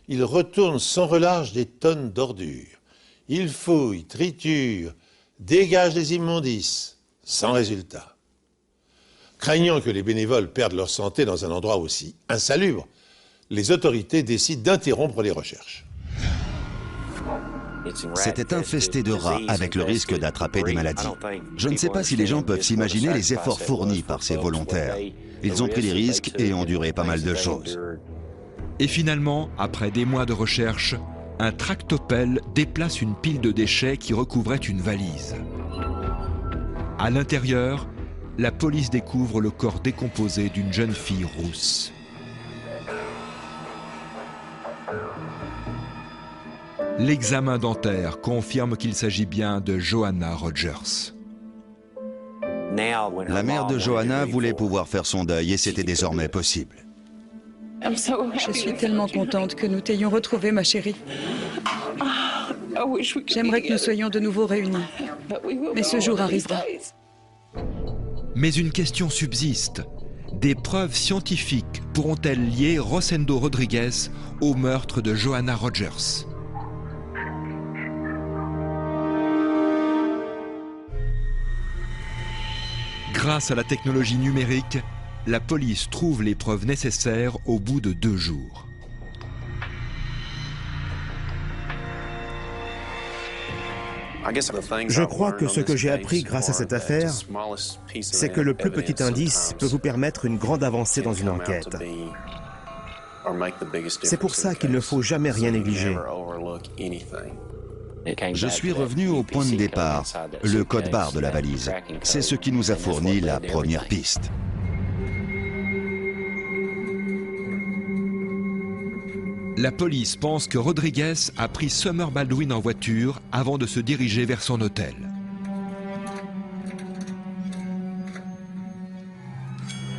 ils retournent sans relâche des tonnes d'ordures. Ils fouillent, triturent, dégagent les immondices, sans résultat. Craignant que les bénévoles perdent leur santé dans un endroit aussi insalubre, les autorités décident d'interrompre les recherches. C'était infesté de rats avec le risque d'attraper des maladies. Je ne sais pas si les gens peuvent s'imaginer les efforts fournis par ces volontaires. Ils ont pris des risques et enduré pas mal de choses. Et finalement, après des mois de recherche, un tractopelle déplace une pile de déchets qui recouvrait une valise. À l'intérieur, la police découvre le corps décomposé d'une jeune fille rousse. L'examen dentaire confirme qu'il s'agit bien de Johanna Rogers. La mère de Johanna voulait pouvoir faire son deuil et c'était désormais possible. Je suis tellement contente que nous t'ayons retrouvée, ma chérie. J'aimerais que nous soyons de nouveau réunis. Mais ce jour arrivera. Mais une question subsiste. Des preuves scientifiques pourront-elles lier Rosendo Rodriguez au meurtre de Johanna Rogers? Grâce à la technologie numérique, la police trouve les preuves nécessaires au bout de 2 jours. Je crois que ce que j'ai appris grâce à cette affaire, c'est que le plus petit indice peut vous permettre une grande avancée dans une enquête. C'est pour ça qu'il ne faut jamais rien négliger. Je suis revenu au point de départ, le code barre de la valise. C'est ce qui nous a fourni la première piste. La police pense que Rodriguez a pris Summer Baldwin en voiture avant de se diriger vers son hôtel.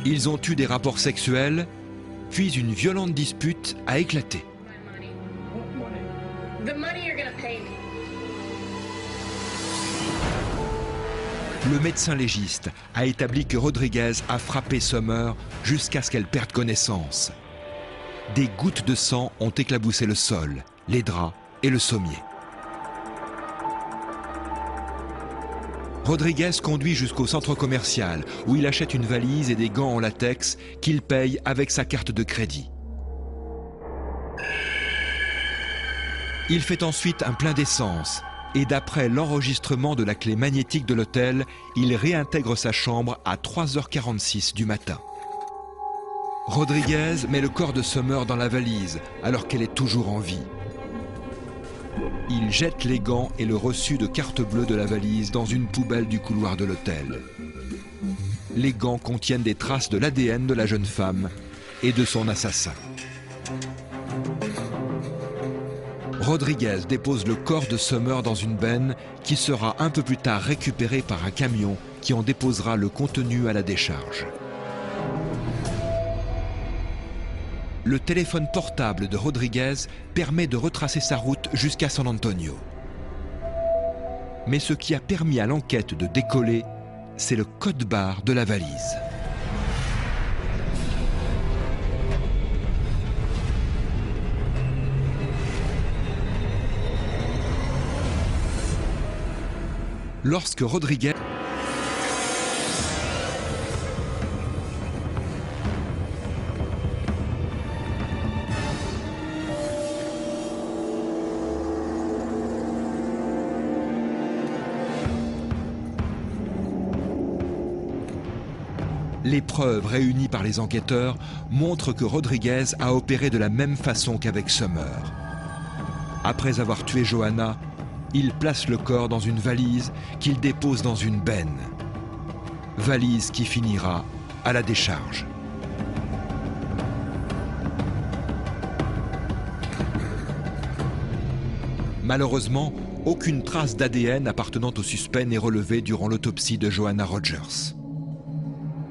Ils ont eu des rapports sexuels, puis une violente dispute a éclaté. Le médecin légiste a établi que Rodriguez a frappé Summer jusqu'à ce qu'elle perde connaissance. Des gouttes de sang ont éclaboussé le sol, les draps et le sommier. Rodriguez conduit jusqu'au centre commercial où il achète une valise et des gants en latex qu'il paye avec sa carte de crédit. Il fait ensuite un plein d'essence et d'après l'enregistrement de la clé magnétique de l'hôtel, il réintègre sa chambre à 3h46 du matin. Rodriguez met le corps de Summer dans la valise alors qu'elle est toujours en vie. Il jette les gants et le reçu de carte bleue de la valise dans une poubelle du couloir de l'hôtel. Les gants contiennent des traces de l'ADN de la jeune femme et de son assassin. Rodriguez dépose le corps de Summer dans une benne qui sera un peu plus tard récupérée par un camion qui en déposera le contenu à la décharge. Le téléphone portable de Rodriguez permet de retracer sa route jusqu'à San Antonio. Mais ce qui a permis à l'enquête de décoller, c'est le code-barre de la valise. Lorsque Rodriguez Les preuves réunies par les enquêteurs montrent que Rodriguez a opéré de la même façon qu'avec Summer. Après avoir tué Johanna, il place le corps dans une valise qu'il dépose dans une benne. Valise qui finira à la décharge. Malheureusement, aucune trace d'ADN appartenant au suspect n'est relevée durant l'autopsie de Johanna Rogers.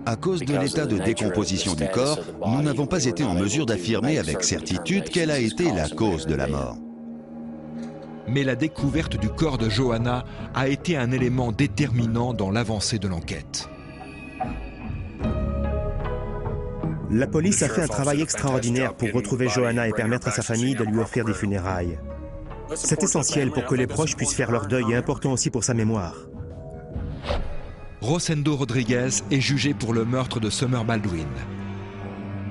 À cause de l'état de décomposition du corps, nous n'avons pas été en mesure d'affirmer avec certitude quelle a été la cause de la mort. Mais la découverte du corps de Johanna a été un élément déterminant dans l'avancée de l'enquête. La police a fait un travail extraordinaire pour retrouver Johanna et permettre à sa famille de lui offrir des funérailles. C'est essentiel pour que les proches puissent faire leur deuil et important aussi pour sa mémoire. Rosendo Rodriguez est jugé pour le meurtre de Summer Baldwin.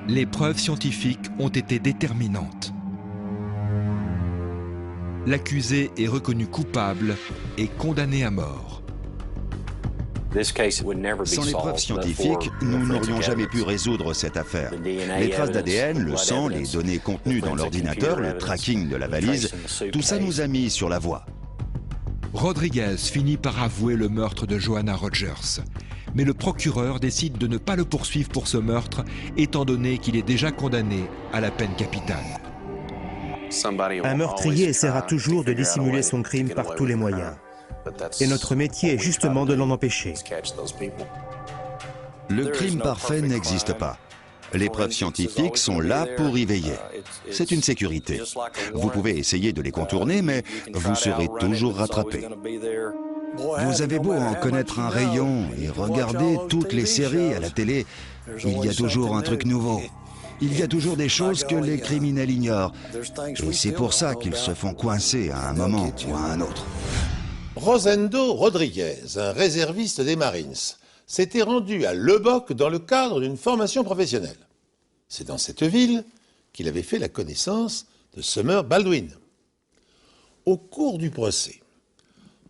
Les preuves scientifiques ont été déterminantes. L'accusé est reconnu coupable et condamné à mort. Sans les preuves scientifiques, nous n'aurions jamais pu résoudre cette affaire. Les traces d'ADN, le sang, les données contenues dans l'ordinateur, le tracking de la valise, tout ça nous a mis sur la voie. Rodriguez finit par avouer le meurtre de Johanna Rogers. Mais le procureur décide de ne pas le poursuivre pour ce meurtre, étant donné qu'il est déjà condamné à la peine capitale. Un meurtrier essaiera toujours de dissimuler son crime par tous les moyens. Et notre métier est justement de l'en empêcher. Le crime parfait n'existe pas. Les preuves scientifiques sont là pour y veiller. C'est une sécurité. Vous pouvez essayer de les contourner, mais vous serez toujours rattrapé. Vous avez beau en connaître un rayon et regarder toutes les séries à la télé, il y a toujours un truc nouveau. Il y a toujours des choses que les criminels ignorent. Et c'est pour ça qu'ils se font coincer à un moment ou à un autre. Rosendo Rodriguez, un réserviste des Marines, s'était rendu à Lubbock dans le cadre d'une formation professionnelle. C'est dans cette ville qu'il avait fait la connaissance de Summer Baldwin. Au cours du procès,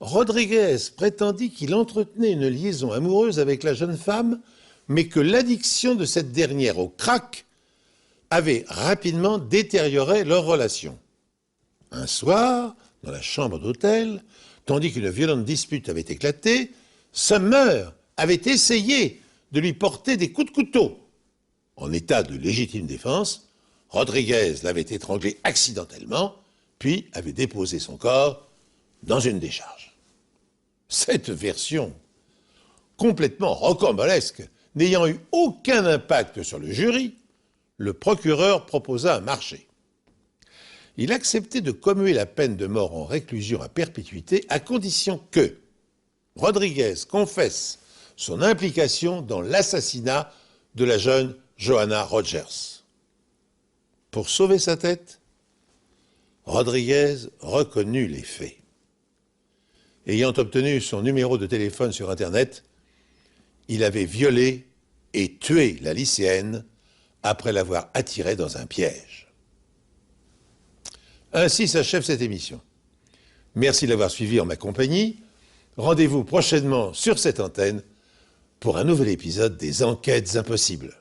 Rodriguez prétendit qu'il entretenait une liaison amoureuse avec la jeune femme, mais que l'addiction de cette dernière au crack avait rapidement détérioré leur relation. Un soir, dans la chambre d'hôtel, tandis qu'une violente dispute avait éclaté, Summer avait essayé de lui porter des coups de couteau. En état de légitime défense, Rodriguez l'avait étranglé accidentellement, puis avait déposé son corps dans une décharge. Cette version, complètement rocambolesque, n'ayant eu aucun impact sur le jury, le procureur proposa un marché. Il acceptait de commuer la peine de mort en réclusion à perpétuité à condition que Rodriguez confesse son implication dans l'assassinat de la jeune Johanna Rogers. Pour sauver sa tête, Rodriguez reconnut les faits. Ayant obtenu son numéro de téléphone sur Internet, il avait violé et tué la lycéenne après l'avoir attirée dans un piège. Ainsi s'achève cette émission. Merci de l'avoir suivi en ma compagnie. Rendez-vous prochainement sur cette antenne pour un nouvel épisode des Enquêtes Impossibles.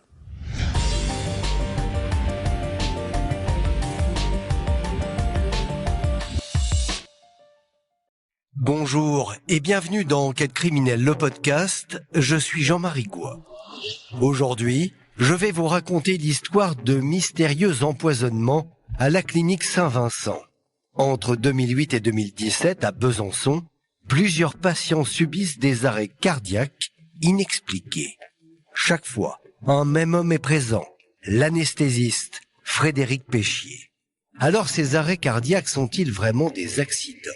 Bonjour et bienvenue dans Enquête criminelle, le podcast. Je suis Jean-Marie Goua. Aujourd'hui, je vais vous raconter l'histoire de mystérieux empoisonnements à la clinique Saint-Vincent. Entre 2008 et 2017, à Besançon, plusieurs patients subissent des arrêts cardiaques inexpliqués. Chaque fois, un même homme est présent, l'anesthésiste Frédéric Péchier. Alors ces arrêts cardiaques sont-ils vraiment des accidents?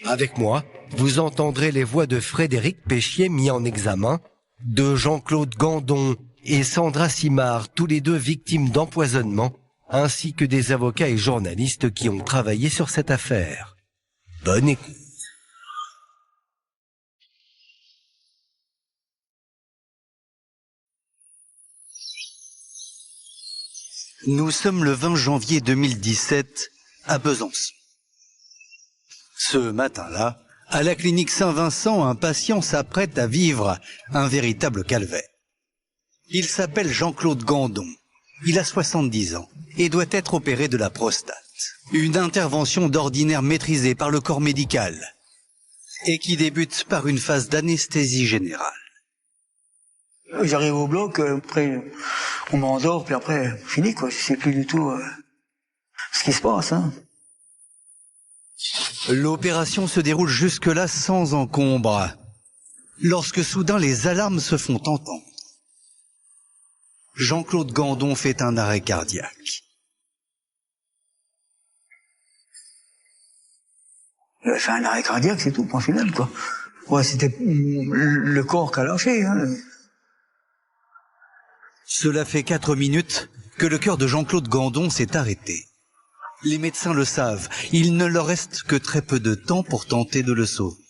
Avec moi, vous entendrez les voix de Frédéric Péchier mis en examen, de Jean-Claude Gandon et Sandra Simard, tous les deux victimes d'empoisonnement, ainsi que des avocats et journalistes qui ont travaillé sur cette affaire. Bonne écoute. Nous sommes le 20 janvier 2017 à Besançon. Ce matin-là, à la clinique Saint-Vincent, un patient s'apprête à vivre un véritable calvaire. Il s'appelle Jean-Claude Gandon. Il a 70 ans et doit être opéré de la prostate. Une intervention d'ordinaire maîtrisée par le corps médical et qui débute par une phase d'anesthésie générale. J'arrive au bloc, après on m'endort, puis après fini quoi. Je sais plus du tout ce qui se passe. Hein. L'opération se déroule jusque-là sans encombre, lorsque soudain les alarmes se font entendre. Jean-Claude Gandon fait un arrêt cardiaque. Il fait un arrêt cardiaque, c'est tout, point final quoi. Ouais, c'était le corps qui a lâché. Hein. Cela fait 4 minutes que le cœur de Jean-Claude Gandon s'est arrêté. Les médecins le savent, il ne leur reste que très peu de temps pour tenter de le sauver.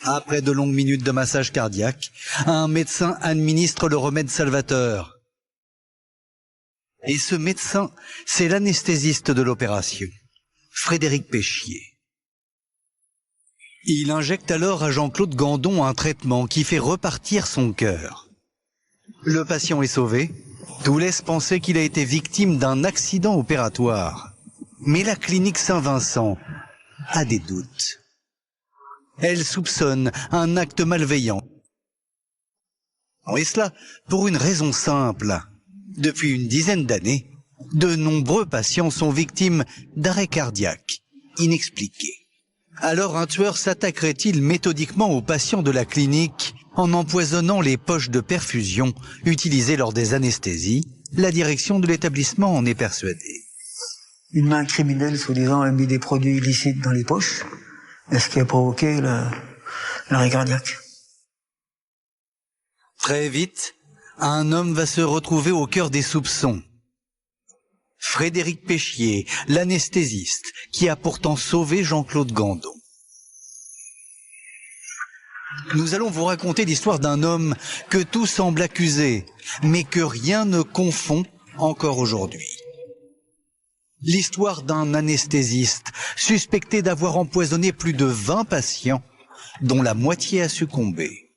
Après de longues minutes de massage cardiaque, un médecin administre le remède salvateur. Et ce médecin, c'est l'anesthésiste de l'opération, Frédéric Péchier. Il injecte alors à Jean-Claude Gandon un traitement qui fait repartir son cœur. Le patient est sauvé. Tout laisse penser qu'il a été victime d'un accident opératoire. Mais la clinique Saint-Vincent a des doutes. Elle soupçonne un acte malveillant. Et cela pour une raison simple. Depuis une dizaine d'années, de nombreux patients sont victimes d'arrêts cardiaques inexpliqués. Alors un tueur s'attaquerait-il méthodiquement aux patients de la clinique en empoisonnant les poches de perfusion utilisées lors des anesthésies? La direction de l'établissement en est persuadée. Une main criminelle, soi-disant, a mis des produits illicites dans les poches. Est-ce qui a provoqué l'arrêt cardiaque? Très vite, un homme va se retrouver au cœur des soupçons. Frédéric Péchier, l'anesthésiste, qui a pourtant sauvé Jean-Claude Gandon. Nous allons vous raconter l'histoire d'un homme que tout semble accuser, mais que rien ne confond encore aujourd'hui. L'histoire d'un anesthésiste suspecté d'avoir empoisonné plus de 20 patients, dont la moitié a succombé.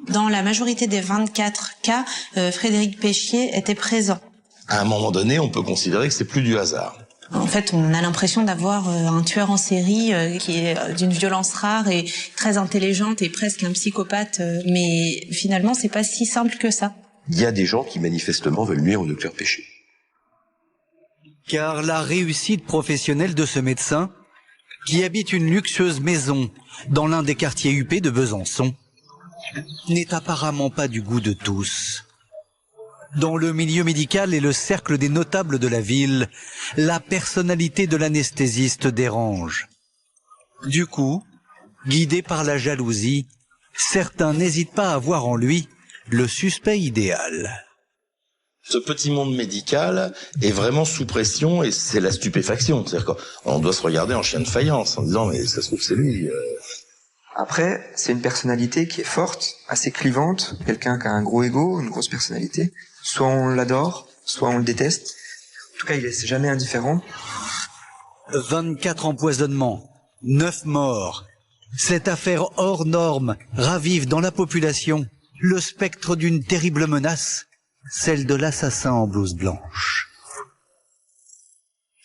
Dans la majorité des 24 cas, Frédéric Péchier était présent. À un moment donné, on peut considérer que c'est plus du hasard. En fait, on a l'impression d'avoir un tueur en série qui est d'une violence rare et très intelligente et presque un psychopathe. Mais finalement, c'est pas si simple que ça. Il y a des gens qui manifestement veulent nuire au docteur Péchier. Car la réussite professionnelle de ce médecin, qui habite une luxueuse maison dans l'un des quartiers huppés de Besançon, n'est apparemment pas du goût de tous. Dans le milieu médical et le cercle des notables de la ville, la personnalité de l'anesthésiste dérange. Du coup, guidés par la jalousie, certains n'hésitent pas à voir en lui le suspect idéal. Ce petit monde médical est vraiment sous pression et c'est la stupéfaction. C'est-à-dire qu'on doit se regarder en chien de faïence en disant mais ça se trouve c'est lui. Après, c'est une personnalité qui est forte, assez clivante, quelqu'un qui a un gros ego, une grosse personnalité. Soit on l'adore, soit on le déteste. En tout cas, il laisse jamais indifférent. 24 empoisonnements, 9 morts. Cette affaire hors norme ravive dans la population le spectre d'une terrible menace, celle de l'assassin en blouse blanche.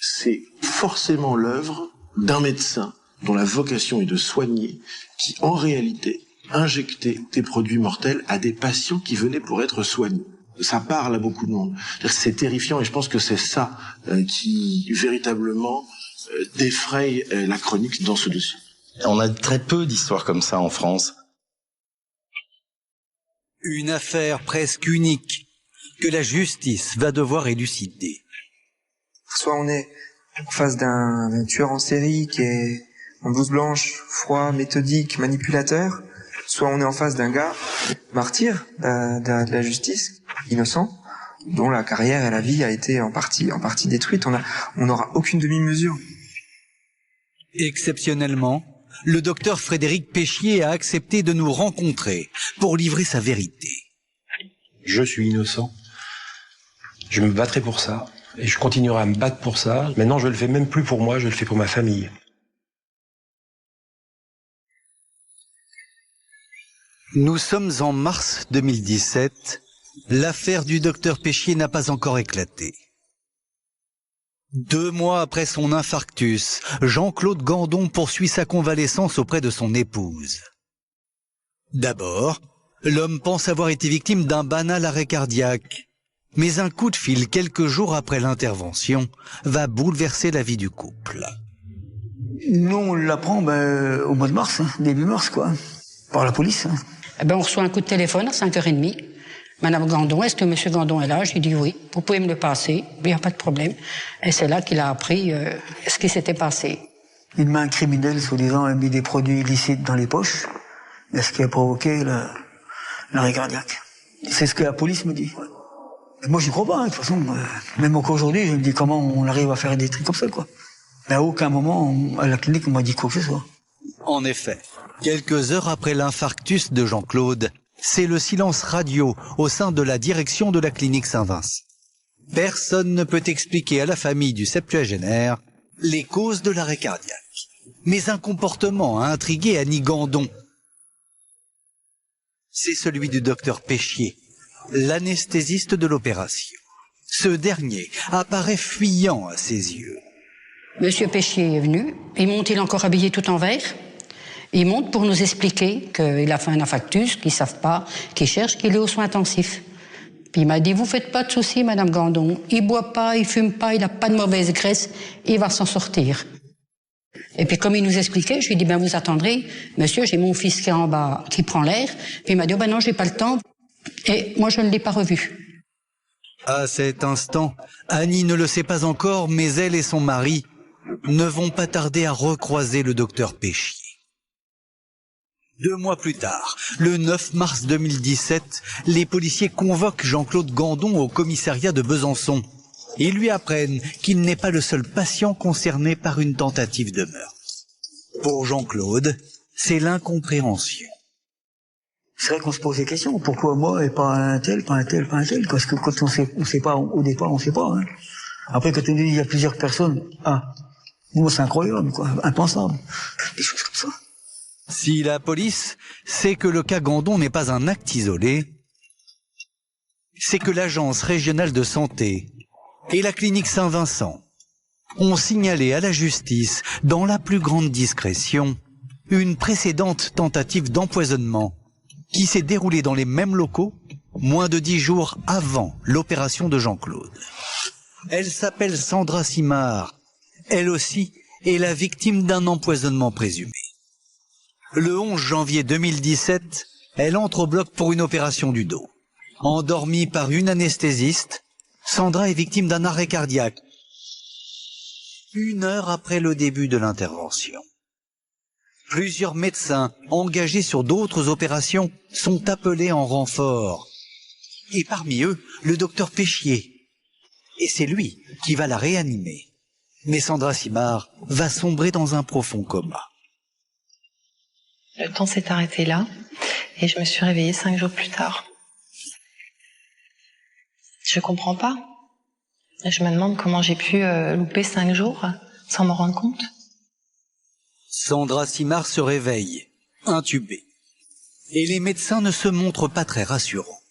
C'est forcément l'œuvre d'un médecin dont la vocation est de soigner, qui en réalité injectait des produits mortels à des patients qui venaient pour être soignés. Ça parle à beaucoup de monde. C'est terrifiant et je pense que c'est ça qui véritablement défraye la chronique dans ce dossier. On a très peu d'histoires comme ça en France. Une affaire presque unique que la justice va devoir élucider. Soit on est en face d'un tueur en série qui est en blouse blanche, froid, méthodique, manipulateur, soit on est en face d'un gars martyr de la justice, innocent, dont la carrière et la vie a été en partie détruite. On n'aura aucune demi-mesure. Exceptionnellement, le docteur Frédéric Péchier a accepté de nous rencontrer pour livrer sa vérité. Je suis innocent. Je me battrai pour ça. Et je continuerai à me battre pour ça. Maintenant, je le fais même plus pour moi, je le fais pour ma famille. Nous sommes en mars 2017. L'affaire du docteur Péchier n'a pas encore éclaté. 2 mois après son infarctus, Jean-Claude Gandon poursuit sa convalescence auprès de son épouse. D'abord, l'homme pense avoir été victime d'un banal arrêt cardiaque. Mais un coup de fil quelques jours après l'intervention va bouleverser la vie du couple. Nous, on l'apprend au mois de mars, début mars, quoi, par la police. On reçoit un coup de téléphone à 5h30. Madame Gandon, est-ce que Monsieur Gandon est là? J'ai dit oui, vous pouvez me le passer, il n'y a pas de problème. Et c'est là qu'il a appris ce qui s'était passé. Une main criminelle, soi-disant, a mis des produits illicites dans les poches, et ce qui a provoqué l'arrêt cardiaque. C'est ce que la police me dit. Et moi, j'y crois pas, de toute façon. Même encore aujourd'hui, je me dis comment on arrive à faire des trucs comme ça, quoi. Mais à aucun moment, à la clinique, on m'a dit quoi que ce soit. En effet, quelques heures après l'infarctus de Jean-Claude, c'est le silence radio au sein de la direction de la clinique Saint-Vincent. Personne ne peut expliquer à la famille du septuagénaire les causes de l'arrêt cardiaque. Mais un comportement a intrigué Annie Gandon. C'est celui du docteur Péchier, l'anesthésiste de l'opération. Ce dernier apparaît fuyant à ses yeux. Monsieur Péchier est venu, il monte, il est encore habillé tout en vert. Il monte pour nous expliquer qu'il a fait un infarctus, qu'ils ne savent pas, qu'ils cherchent, qu'il est aux soins intensifs. Puis il m'a dit, vous faites pas de soucis, Madame Gandon. Il boit pas, il fume pas, il n'a pas de mauvaise graisse, il va s'en sortir. Et puis comme il nous expliquait, je lui ai dit, vous attendrez, monsieur, j'ai mon fils qui est en bas, qui prend l'air. Puis il m'a dit, non, j'ai pas le temps. Et moi, je ne l'ai pas revu. À cet instant, Annie ne le sait pas encore, mais elle et son mari ne vont pas tarder à recroiser le docteur Péchier. 2 mois plus tard, le 9 mars 2017, les policiers convoquent Jean-Claude Gandon au commissariat de Besançon et lui apprennent qu'il n'est pas le seul patient concerné par une tentative de meurtre. Pour Jean-Claude, c'est l'incompréhension. C'est vrai qu'on se pose des questions. Pourquoi moi et pas un tel, pas un tel, pas un tel? Parce que quand on sait pas, au départ, on sait pas. Hein. Après, quand on dit il y a plusieurs personnes, moi c'est incroyable, quoi, impensable. Des choses comme ça. Si la police sait que le cas Gandon n'est pas un acte isolé, c'est que l'Agence régionale de santé et la clinique Saint-Vincent ont signalé à la justice, dans la plus grande discrétion, une précédente tentative d'empoisonnement qui s'est déroulée dans les mêmes locaux moins de 10 jours avant l'opération de Jean-Claude. Elle s'appelle Sandra Simard. Elle aussi est la victime d'un empoisonnement présumé. Le 11 janvier 2017, elle entre au bloc pour une opération du dos. Endormie par une anesthésiste, Sandra est victime d'un arrêt cardiaque 1 heure après le début de l'intervention. Plusieurs médecins engagés sur d'autres opérations sont appelés en renfort. Et parmi eux, le docteur Péchier. Et c'est lui qui va la réanimer. Mais Sandra Simard va sombrer dans un profond coma. Le temps s'est arrêté là et je me suis réveillée 5 jours plus tard. Je comprends pas. Je me demande comment j'ai pu louper 5 jours sans m'en rendre compte. Sandra Simard se réveille, intubée. Et les médecins ne se montrent pas très rassurants.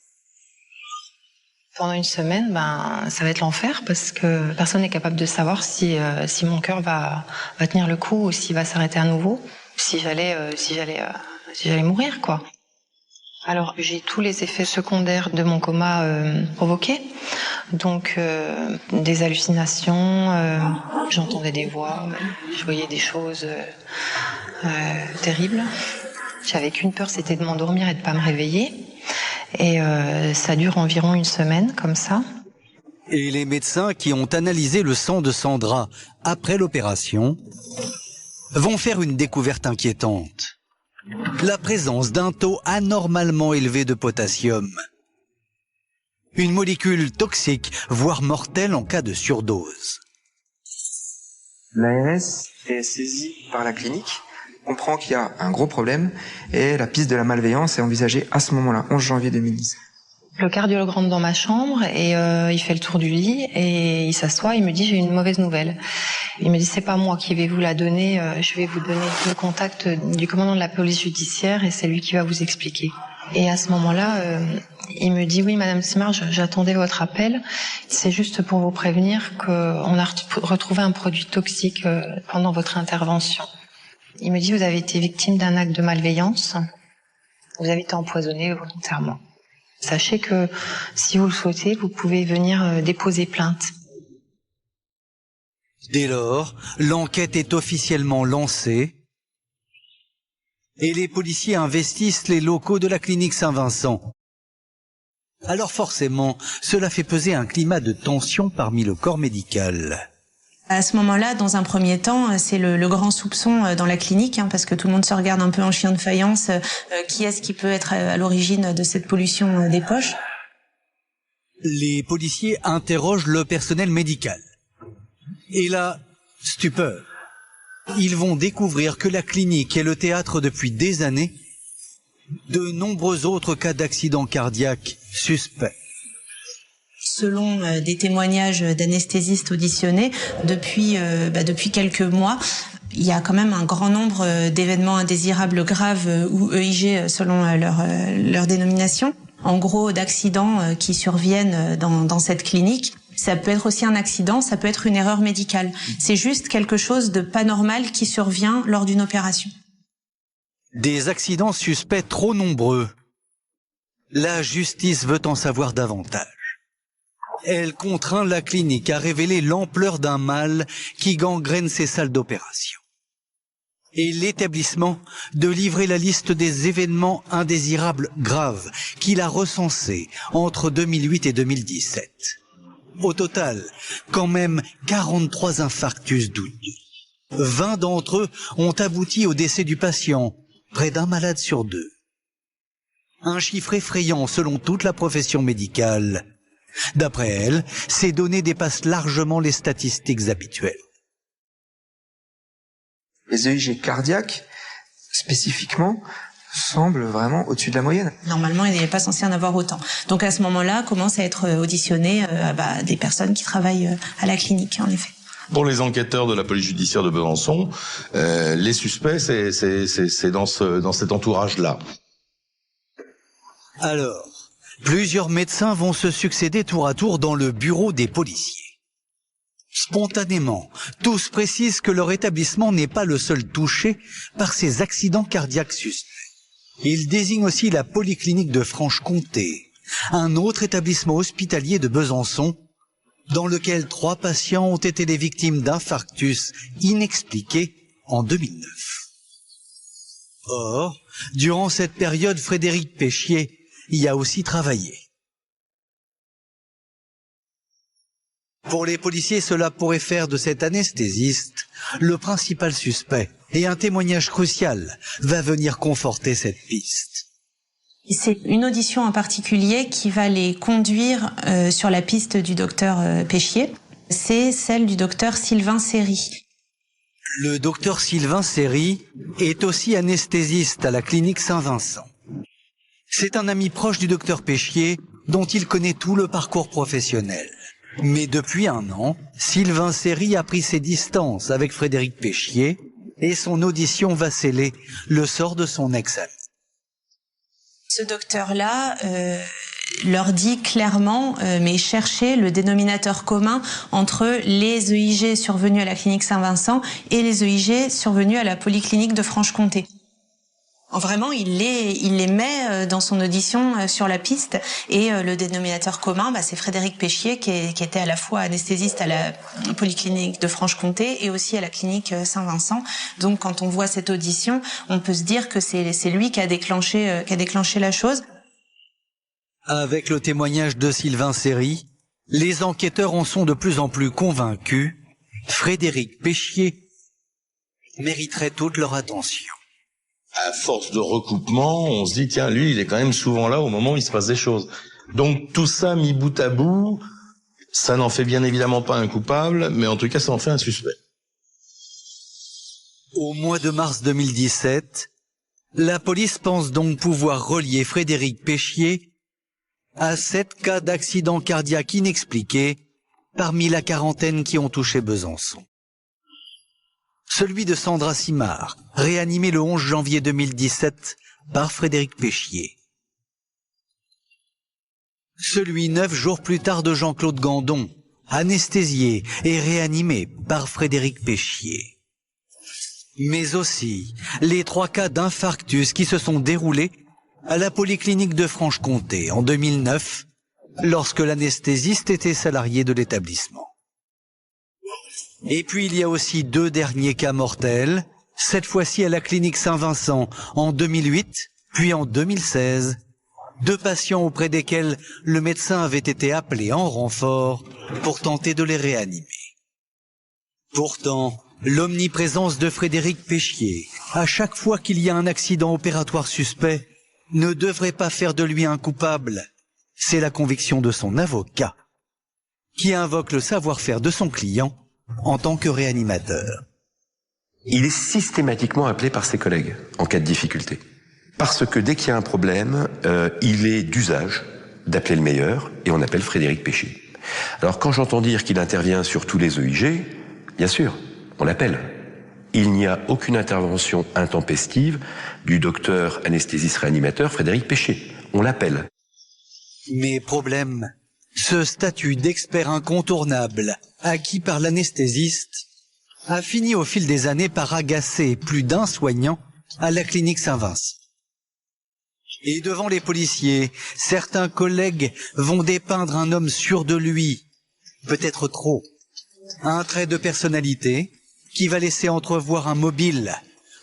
Pendant 1 semaine, ça va être l'enfer parce que personne n'est capable de savoir si mon cœur va tenir le coup ou s'il va s'arrêter à nouveau. Si j'allais mourir, quoi. Alors, j'ai tous les effets secondaires de mon coma provoqués. Donc, des hallucinations, j'entendais des voix, je voyais des choses terribles. J'avais qu'une peur, c'était de m'endormir et de pas me réveiller. Et ça dure environ une semaine, comme ça. Et les médecins qui ont analysé le sang de Sandra après l'opération vont faire une découverte inquiétante. La présence d'un taux anormalement élevé de potassium. Une molécule toxique, voire mortelle en cas de surdose. L'ARS est saisie par la clinique, comprend qu'il y a un gros problème et la piste de la malveillance est envisagée à ce moment-là, 11 janvier 2010. Le cardiologue rentre dans ma chambre et il fait le tour du lit et il s'assoit, il me dit j'ai une mauvaise nouvelle. Il me dit c'est pas moi qui vais vous la donner, je vais vous donner le contact du commandant de la police judiciaire et c'est lui qui va vous expliquer. Et à ce moment-là, il me dit oui madame Simard, j'attendais votre appel, c'est juste pour vous prévenir qu'on a retrouvé un produit toxique pendant votre intervention. Il me dit vous avez été victime d'un acte de malveillance, vous avez été empoisonné volontairement. Sachez que si vous le souhaitez, vous pouvez venir déposer plainte. Dès lors, l'enquête est officiellement lancée et les policiers investissent les locaux de la clinique Saint-Vincent. Alors forcément, cela fait peser un climat de tension parmi le corps médical. À ce moment-là, dans un premier temps, c'est le grand soupçon dans la clinique, parce que tout le monde se regarde un peu en chien de faïence. Qui est-ce qui peut être à l'origine de cette pollution des poches? Les policiers interrogent le personnel médical. Et là, stupeur. Ils vont découvrir que la clinique est le théâtre depuis des années de nombreux autres cas d'accidents cardiaques suspects. Selon des témoignages d'anesthésistes auditionnés, depuis quelques mois, il y a quand même un grand nombre d'événements indésirables graves ou EIG selon leur dénomination. En gros, d'accidents qui surviennent dans cette clinique. Ça peut être aussi un accident, ça peut être une erreur médicale. C'est juste quelque chose de pas normal qui survient lors d'une opération. Des accidents suspects trop nombreux. La justice veut en savoir davantage. Elle contraint la clinique à révéler l'ampleur d'un mal qui gangrène ses salles d'opération. Et l'établissement de livrer la liste des événements indésirables graves qu'il a recensés entre 2008 et 2017. Au total, quand même 43 infarctus douteux. 20 d'entre eux ont abouti au décès du patient, près d'un malade sur deux. Un chiffre effrayant selon toute la profession médicale. D'après elle, ces données dépassent largement les statistiques habituelles. Les EIG cardiaques, spécifiquement, semblent vraiment au-dessus de la moyenne. Normalement, il n'est pas censé en avoir autant. Donc à ce moment-là, commencent à être auditionnées des personnes qui travaillent à la clinique, en effet. Pour les enquêteurs de la police judiciaire de Besançon, les suspects, c'est dans cet entourage-là. Alors, plusieurs médecins vont se succéder tour à tour dans le bureau des policiers. Spontanément, tous précisent que leur établissement n'est pas le seul touché par ces accidents cardiaques suspects. Ils désignent aussi la polyclinique de Franche-Comté, un autre établissement hospitalier de Besançon, dans lequel 3 patients ont été les victimes d'infarctus inexpliqués en 2009. Or, durant cette période, Frédéric Péchier y a aussi travaillé. Pour les policiers, cela pourrait faire de cet anesthésiste le principal suspect. Et un témoignage crucial va venir conforter cette piste. C'est une audition en particulier qui va les conduire sur la piste du docteur Péchier. C'est celle du docteur Sylvain Seri. Le docteur Sylvain Seri est aussi anesthésiste à la clinique Saint-Vincent. C'est un ami proche du docteur Péchier dont il connaît tout le parcours professionnel. Mais depuis 1 an, Sylvain Seri a pris ses distances avec Frédéric Péchier et son audition va sceller le sort de son ex-ami. Ce docteur-là leur dit clairement, mais cherchez le dénominateur commun entre les EIG survenus à la clinique Saint-Vincent et les EIG survenus à la polyclinique de Franche-Comté. Vraiment, il les met dans son audition sur la piste. Et le dénominateur commun, c'est Frédéric Péchier, qui était à la fois anesthésiste à la polyclinique de Franche-Comté et aussi à la clinique Saint-Vincent. Donc, quand on voit cette audition, on peut se dire que c'est lui qui a déclenché la chose. Avec le témoignage de Sylvain Seri, les enquêteurs en sont de plus en plus convaincus. Frédéric Péchier mériterait toute leur attention. À force de recoupement, on se dit, tiens, lui, il est quand même souvent là au moment où il se passe des choses. Donc tout ça mis bout à bout, ça n'en fait bien évidemment pas un coupable, mais en tout cas, ça en fait un suspect. Au mois de mars 2017, la police pense donc pouvoir relier Frédéric Péchier à 7 cas d'accident cardiaque inexpliqués parmi la quarantaine qui ont touché Besançon. Celui de Sandra Simard, réanimé le 11 janvier 2017 par Frédéric Péchier. Celui 9 jours plus tard de Jean-Claude Gandon, anesthésié et réanimé par Frédéric Péchier. Mais aussi les 3 cas d'infarctus qui se sont déroulés à la polyclinique de Franche-Comté en 2009, lorsque l'anesthésiste était salarié de l'établissement. Et puis il y a aussi 2 derniers cas mortels, cette fois-ci à la clinique Saint-Vincent en 2008, puis en 2016, 2 patients auprès desquels le médecin avait été appelé en renfort pour tenter de les réanimer. Pourtant, l'omniprésence de Frédéric Péchier, à chaque fois qu'il y a un accident opératoire suspect, ne devrait pas faire de lui un coupable. C'est la conviction de son avocat, qui invoque le savoir-faire de son client en tant que réanimateur. Il est systématiquement appelé par ses collègues en cas de difficulté. Parce que dès qu'il y a un problème, il est d'usage d'appeler le meilleur, et on appelle Frédéric Péchier. Alors quand j'entends dire qu'il intervient sur tous les EIG, bien sûr, on l'appelle. Il n'y a aucune intervention intempestive du docteur anesthésiste réanimateur Frédéric Péchier. On l'appelle. Mais problème, ce statut d'expert incontournable, acquis par l'anesthésiste, a fini au fil des années par agacer plus d'un soignant à la clinique Saint-Vincent. Et devant les policiers, certains collègues vont dépeindre un homme sûr de lui, peut-être trop. Un trait de personnalité qui va laisser entrevoir un mobile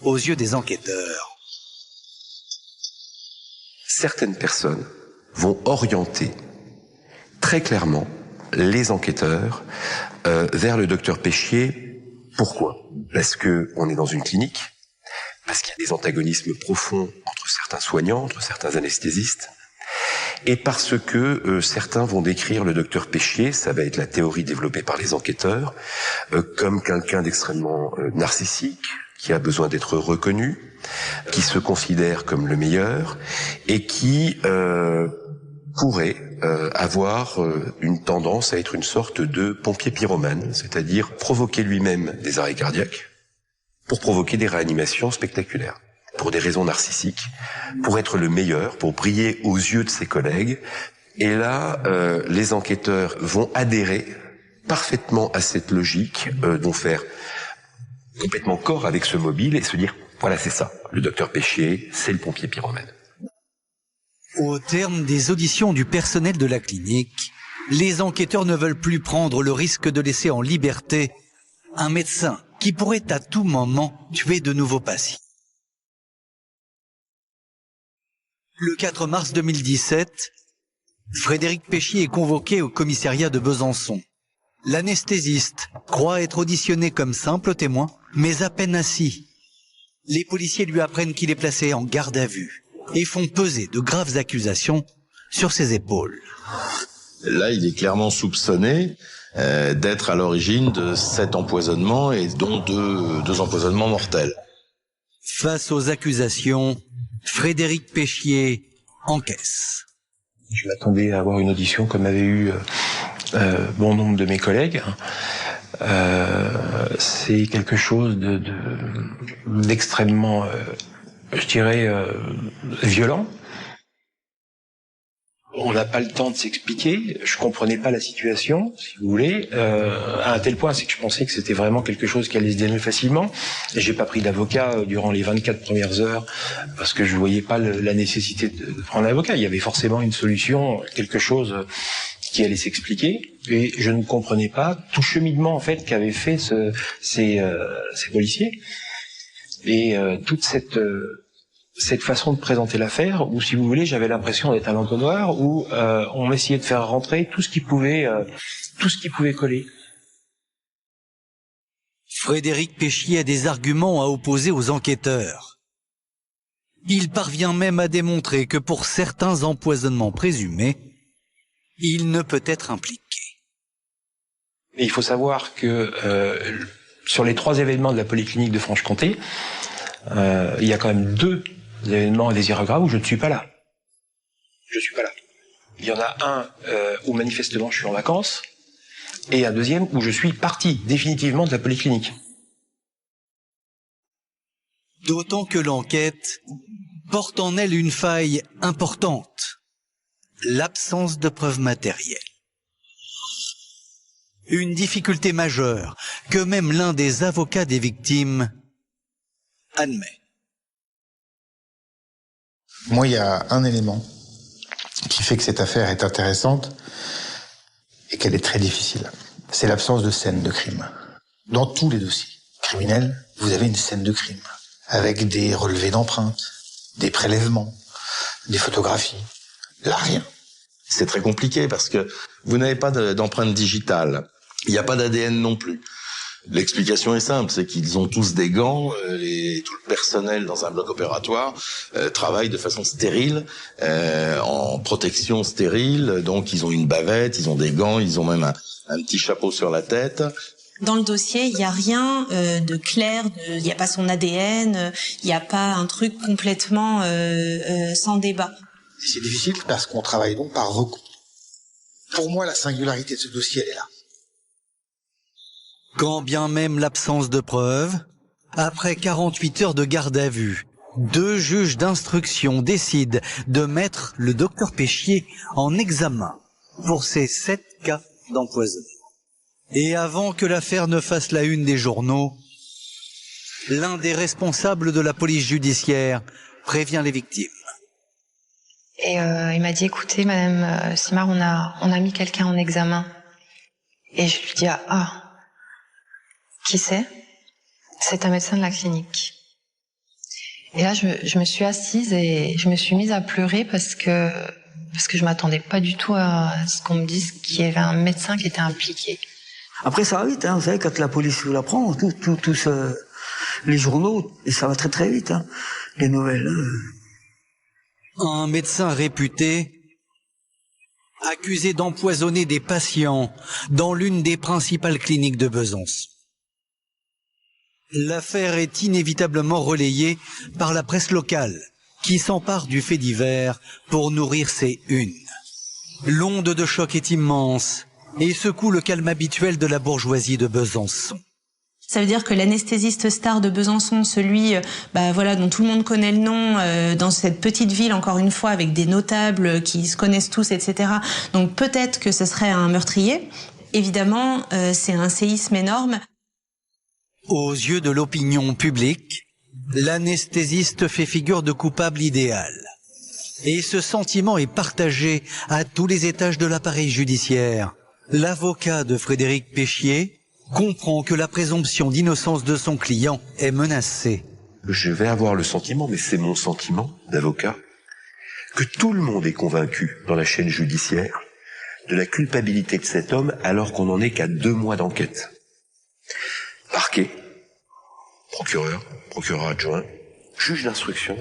aux yeux des enquêteurs. Certaines personnes vont orienter très clairement les enquêteurs vers le docteur Péchier. Pourquoi? Parce que on est dans une clinique, parce qu'il y a des antagonismes profonds entre certains soignants, entre certains anesthésistes, et parce que certains vont décrire le docteur Péchier, ça va être la théorie développée par les enquêteurs, comme quelqu'un d'extrêmement narcissique, qui a besoin d'être reconnu, qui se considère comme le meilleur, et qui pourrait avoir une tendance à être une sorte de pompier pyromane, c'est-à-dire provoquer lui-même des arrêts cardiaques pour provoquer des réanimations spectaculaires, pour des raisons narcissiques, pour être le meilleur, pour briller aux yeux de ses collègues. Et là, les enquêteurs vont adhérer parfaitement à cette logique, vont faire complètement corps avec ce mobile et se dire, voilà, c'est ça, le docteur Péchier, c'est le pompier pyromane. Au terme des auditions du personnel de la clinique, les enquêteurs ne veulent plus prendre le risque de laisser en liberté un médecin qui pourrait à tout moment tuer de nouveaux patients. Le 4 mars 2017, Frédéric Péchier est convoqué au commissariat de Besançon. L'anesthésiste croit être auditionné comme simple témoin, mais à peine assis. Les policiers lui apprennent qu'il est placé en garde à vue et font peser de graves accusations sur ses épaules. Là, il est clairement soupçonné d'être à l'origine de 7 empoisonnements et dont 2 empoisonnements mortels. Face aux accusations, Frédéric Péchier encaisse. Je m'attendais à avoir une audition comme avait eu bon nombre de mes collègues. C'est quelque chose d'extrêmement, je dirais, violent. on n'a pas le temps de s'expliquer. Je comprenais pas la situation, si vous voulez, à un tel point, c'est que je pensais que c'était vraiment quelque chose qui allait se dénouer facilement. Et j'ai pas pris d'avocat durant les 24 premières heures parce que je voyais pas la nécessité de prendre un avocat. Il y avait forcément une solution, quelque chose qui allait s'expliquer. Et je ne comprenais pas tout cheminement en fait qu'avaient fait ces policiers et toute cette façon de présenter l'affaire, où, si vous voulez, j'avais l'impression d'être un entonnoir, où on essayait de faire rentrer tout ce qui pouvait coller. Frédéric Péchier a des arguments à opposer aux enquêteurs. Il parvient même à démontrer que pour certains empoisonnements présumés, il ne peut être impliqué. Et il faut savoir que sur les 3 événements de la polyclinique de Franche-Comté, il y a quand même 2 événements indésirables graves où je ne suis pas là. Je suis pas là. Il y en a un où manifestement je suis en vacances, et un deuxième où je suis parti définitivement de la polyclinique. D'autant que l'enquête porte en elle une faille importante, l'absence de preuves matérielles. Une difficulté majeure que même l'un des avocats des victimes admet. Moi, il y a un élément qui fait que cette affaire est intéressante et qu'elle est très difficile. C'est l'absence de scène de crime. Dans tous les dossiers criminels, vous avez une scène de crime, avec des relevés d'empreintes, des prélèvements, des photographies. Là, rien. C'est très compliqué parce que vous n'avez pas d'empreinte digitale. Il n'y a pas d'ADN non plus. L'explication est simple, c'est qu'ils ont tous des gants, tout le personnel dans un bloc opératoire travaille de façon stérile, en protection stérile, donc ils ont une bavette, ils ont des gants, ils ont même un petit chapeau sur la tête. Dans le dossier, il n'y a rien de clair, il n'y a pas son ADN, il n'y a pas un truc complètement sans débat. Et c'est difficile parce qu'on travaille donc par recours. Pour moi, la singularité de ce dossier, elle est là. Quand bien même l'absence de preuves, après 48 heures de garde à vue, 2 juges d'instruction décident de mettre le docteur Péchier en examen pour ces 7 cas d'empoisonnement. Et avant que l'affaire ne fasse la une des journaux, l'un des responsables de la police judiciaire prévient les victimes. Et il m'a dit, écoutez, Madame Simard, on a mis quelqu'un en examen. Et je lui dis, qui c'est? C'est un médecin de la clinique. Et là, je me suis assise et je me suis mise à pleurer parce que je m'attendais pas du tout à ce qu'on me dise qu'il y avait un médecin qui était impliqué. Après, ça va vite, hein. Vous savez, quand la police vous la prend, les journaux, et ça va très très vite, hein, les nouvelles. Un médecin réputé, accusé d'empoisonner des patients dans l'une des principales cliniques de Besançon. L'affaire est inévitablement relayée par la presse locale, qui s'empare du fait divers pour nourrir ses unes. L'onde de choc est immense et secoue le calme habituel de la bourgeoisie de Besançon. Ça veut dire que l'anesthésiste star de Besançon, celui dont tout le monde connaît le nom, dans cette petite ville, encore une fois, avec des notables qui se connaissent tous, etc. Donc peut-être que ce serait un meurtrier. Évidemment, c'est un séisme énorme. Aux yeux de l'opinion publique, l'anesthésiste fait figure de coupable idéal. Et ce sentiment est partagé à tous les étages de l'appareil judiciaire. L'avocat de Frédéric Péchier comprend que la présomption d'innocence de son client est menacée. Je vais avoir le sentiment, mais c'est mon sentiment d'avocat, que tout le monde est convaincu dans la chaîne judiciaire de la culpabilité de cet homme alors qu'on n'en est qu'à 2 mois d'enquête. Parquet, procureur adjoint, juge d'instruction,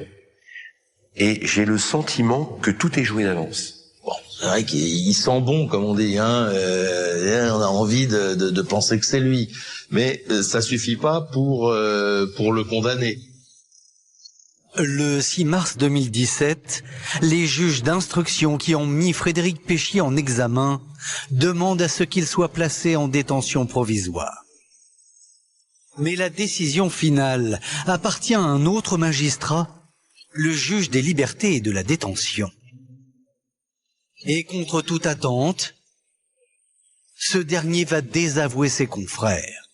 et j'ai le sentiment que tout est joué d'avance. Bon, c'est vrai qu'il sent bon, comme on dit, hein. On a envie de penser que c'est lui, mais ça suffit pas pour le condamner. Le 6 mars 2017, les juges d'instruction qui ont mis Frédéric Péchier en examen demandent à ce qu'il soit placé en détention provisoire. Mais la décision finale appartient à un autre magistrat, le juge des libertés et de la détention. Et contre toute attente, ce dernier va désavouer ses confrères.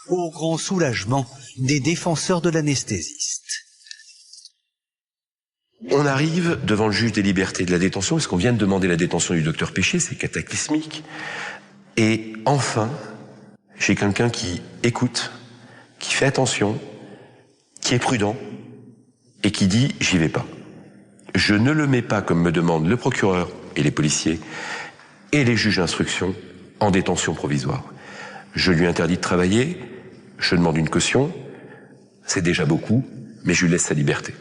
Au grand soulagement des défenseurs de l'anesthésiste. On arrive devant le juge des libertés et de la détention, parce qu'on vient de demander la détention du docteur Péchier, c'est cataclysmique. Et enfin, j'ai quelqu'un qui écoute, qui fait attention, qui est prudent, et qui dit « j'y vais pas ». Je ne le mets pas, comme me demandent le procureur et les policiers, et les juges d'instruction, en détention provisoire. Je lui interdis de travailler, je demande une caution, c'est déjà beaucoup, mais je lui laisse sa liberté.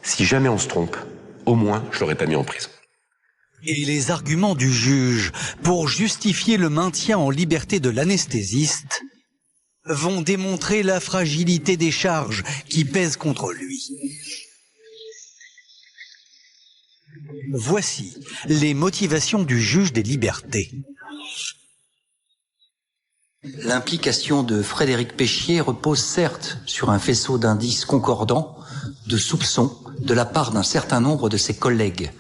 Si jamais on se trompe, au moins, je l'aurais pas mis en prison. Et les arguments du juge pour justifier le maintien en liberté de l'anesthésiste vont démontrer la fragilité des charges qui pèsent contre lui. Voici les motivations du juge des libertés. L'implication de Frédéric Péchier repose certes sur un faisceau d'indices concordants, de soupçons de la part d'un certain nombre de ses collègues,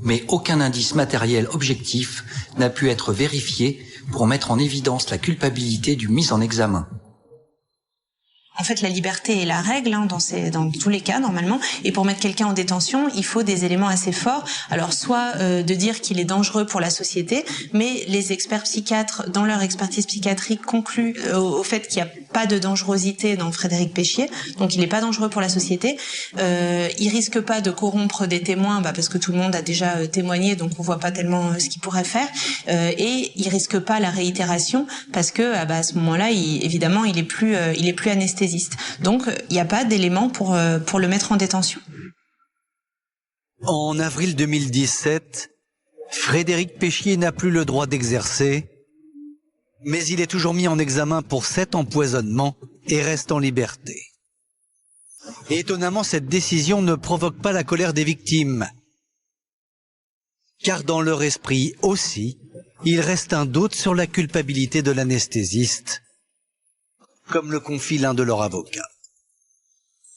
mais aucun indice matériel objectif n'a pu être vérifié pour mettre en évidence la culpabilité du mis en examen. En fait, la liberté est la règle dans tous les cas, normalement. Et pour mettre quelqu'un en détention, il faut des éléments assez forts. Alors, soit de dire qu'il est dangereux pour la société, mais les experts psychiatres, dans leur expertise psychiatrique, concluent au fait qu'il n'y a pas de dangerosité dans Frédéric Péchier. Donc, il n'est pas dangereux pour la société. Il risque pas de corrompre des témoins, parce que tout le monde a déjà témoigné, donc on voit pas tellement ce qu'il pourrait faire. Et il risque pas la réitération, parce que à ce moment-là, évidemment, il est plus anesthésiste. Donc, il n'y a pas d'éléments pour le mettre en détention. En avril 2017, Frédéric Péchier n'a plus le droit d'exercer, mais il est toujours mis en examen pour 7 empoisonnements et reste en liberté. Étonnamment, cette décision ne provoque pas la colère des victimes, car dans leur esprit aussi, il reste un doute sur la culpabilité de l'anesthésiste, comme le confie l'un de leurs avocats.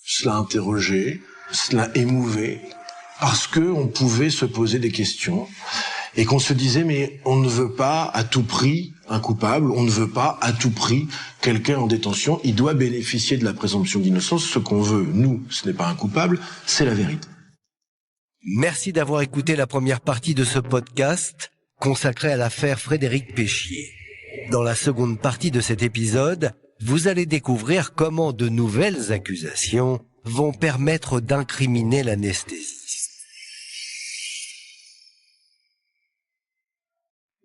Cela interrogeait, cela émouvait, parce qu'on pouvait se poser des questions et qu'on se disait mais on ne veut pas à tout prix un coupable, on ne veut pas à tout prix quelqu'un en détention, il doit bénéficier de la présomption d'innocence. Ce qu'on veut, nous, ce n'est pas un coupable, c'est la vérité. Merci d'avoir écouté la première partie de ce podcast consacré à l'affaire Frédéric Péchier. Dans la seconde partie de cet épisode, vous allez découvrir comment de nouvelles accusations vont permettre d'incriminer l'anesthésiste.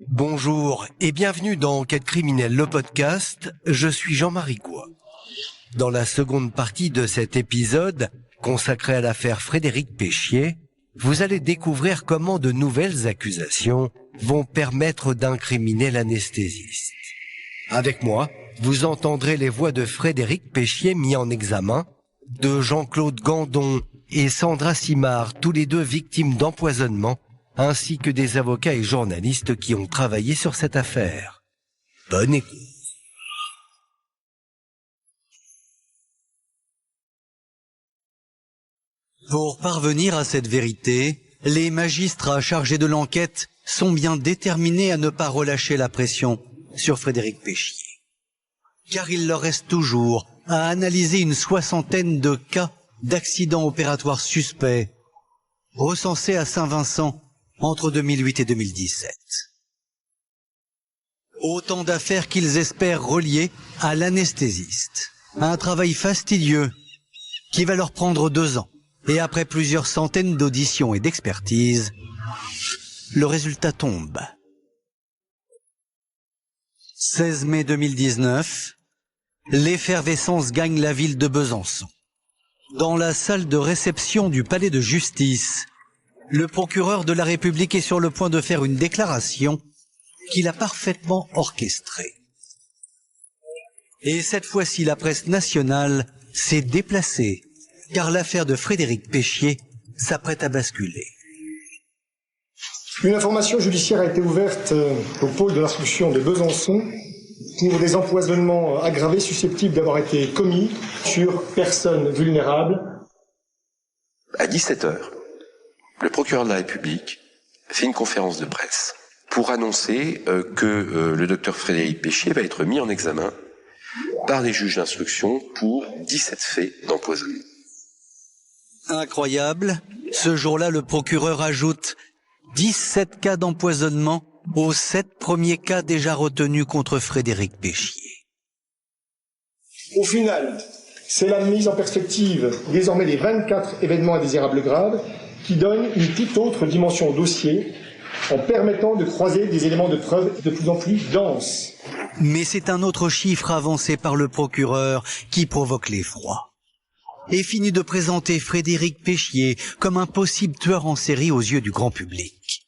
Bonjour et bienvenue dans Enquête criminelle, le podcast. Je suis Jean-Marie Goua. Dans la seconde partie de cet épisode, consacré à l'affaire Frédéric Péchier, vous allez découvrir comment de nouvelles accusations vont permettre d'incriminer l'anesthésiste. Avec moi, vous entendrez les voix de Frédéric Péchier mis en examen, de Jean-Claude Gandon et Sandra Simard, tous les deux victimes d'empoisonnement, ainsi que des avocats et journalistes qui ont travaillé sur cette affaire. Bonne écoute. Pour parvenir à cette vérité, les magistrats chargés de l'enquête sont bien déterminés à ne pas relâcher la pression sur Frédéric Péchier. Car il leur reste toujours à analyser une 60aine de cas d'accidents opératoires suspects recensés à Saint-Vincent entre 2008 et 2017. Autant d'affaires qu'ils espèrent relier à l'anesthésiste. Un travail fastidieux qui va leur prendre 2 ans. Et après plusieurs centaines d'auditions et d'expertises, le résultat tombe. 16 mai 2019, l'effervescence gagne la ville de Besançon. Dans la salle de réception du palais de justice, le procureur de la République est sur le point de faire une déclaration qu'il a parfaitement orchestrée. Et cette fois-ci, la presse nationale s'est déplacée, car l'affaire de Frédéric Péchier s'apprête à basculer. Une information judiciaire a été ouverte au pôle de l'instruction de Besançon pour des empoisonnements aggravés susceptibles d'avoir été commis sur personnes vulnérables. À 17h, le procureur de la République fait une conférence de presse pour annoncer que le docteur Frédéric Péchier va être mis en examen par des juges d'instruction pour 17 faits d'empoisonnement. Incroyable, ce jour-là, le procureur ajoute 17 cas d'empoisonnement aux 7 premiers cas déjà retenus contre Frédéric Péchier. Au final, c'est la mise en perspective désormais des 24 événements indésirables graves qui donne une toute autre dimension au dossier en permettant de croiser des éléments de preuve de plus en plus denses. Mais c'est un autre chiffre avancé par le procureur qui provoque l'effroi. Et finit de présenter Frédéric Péchier comme un possible tueur en série aux yeux du grand public.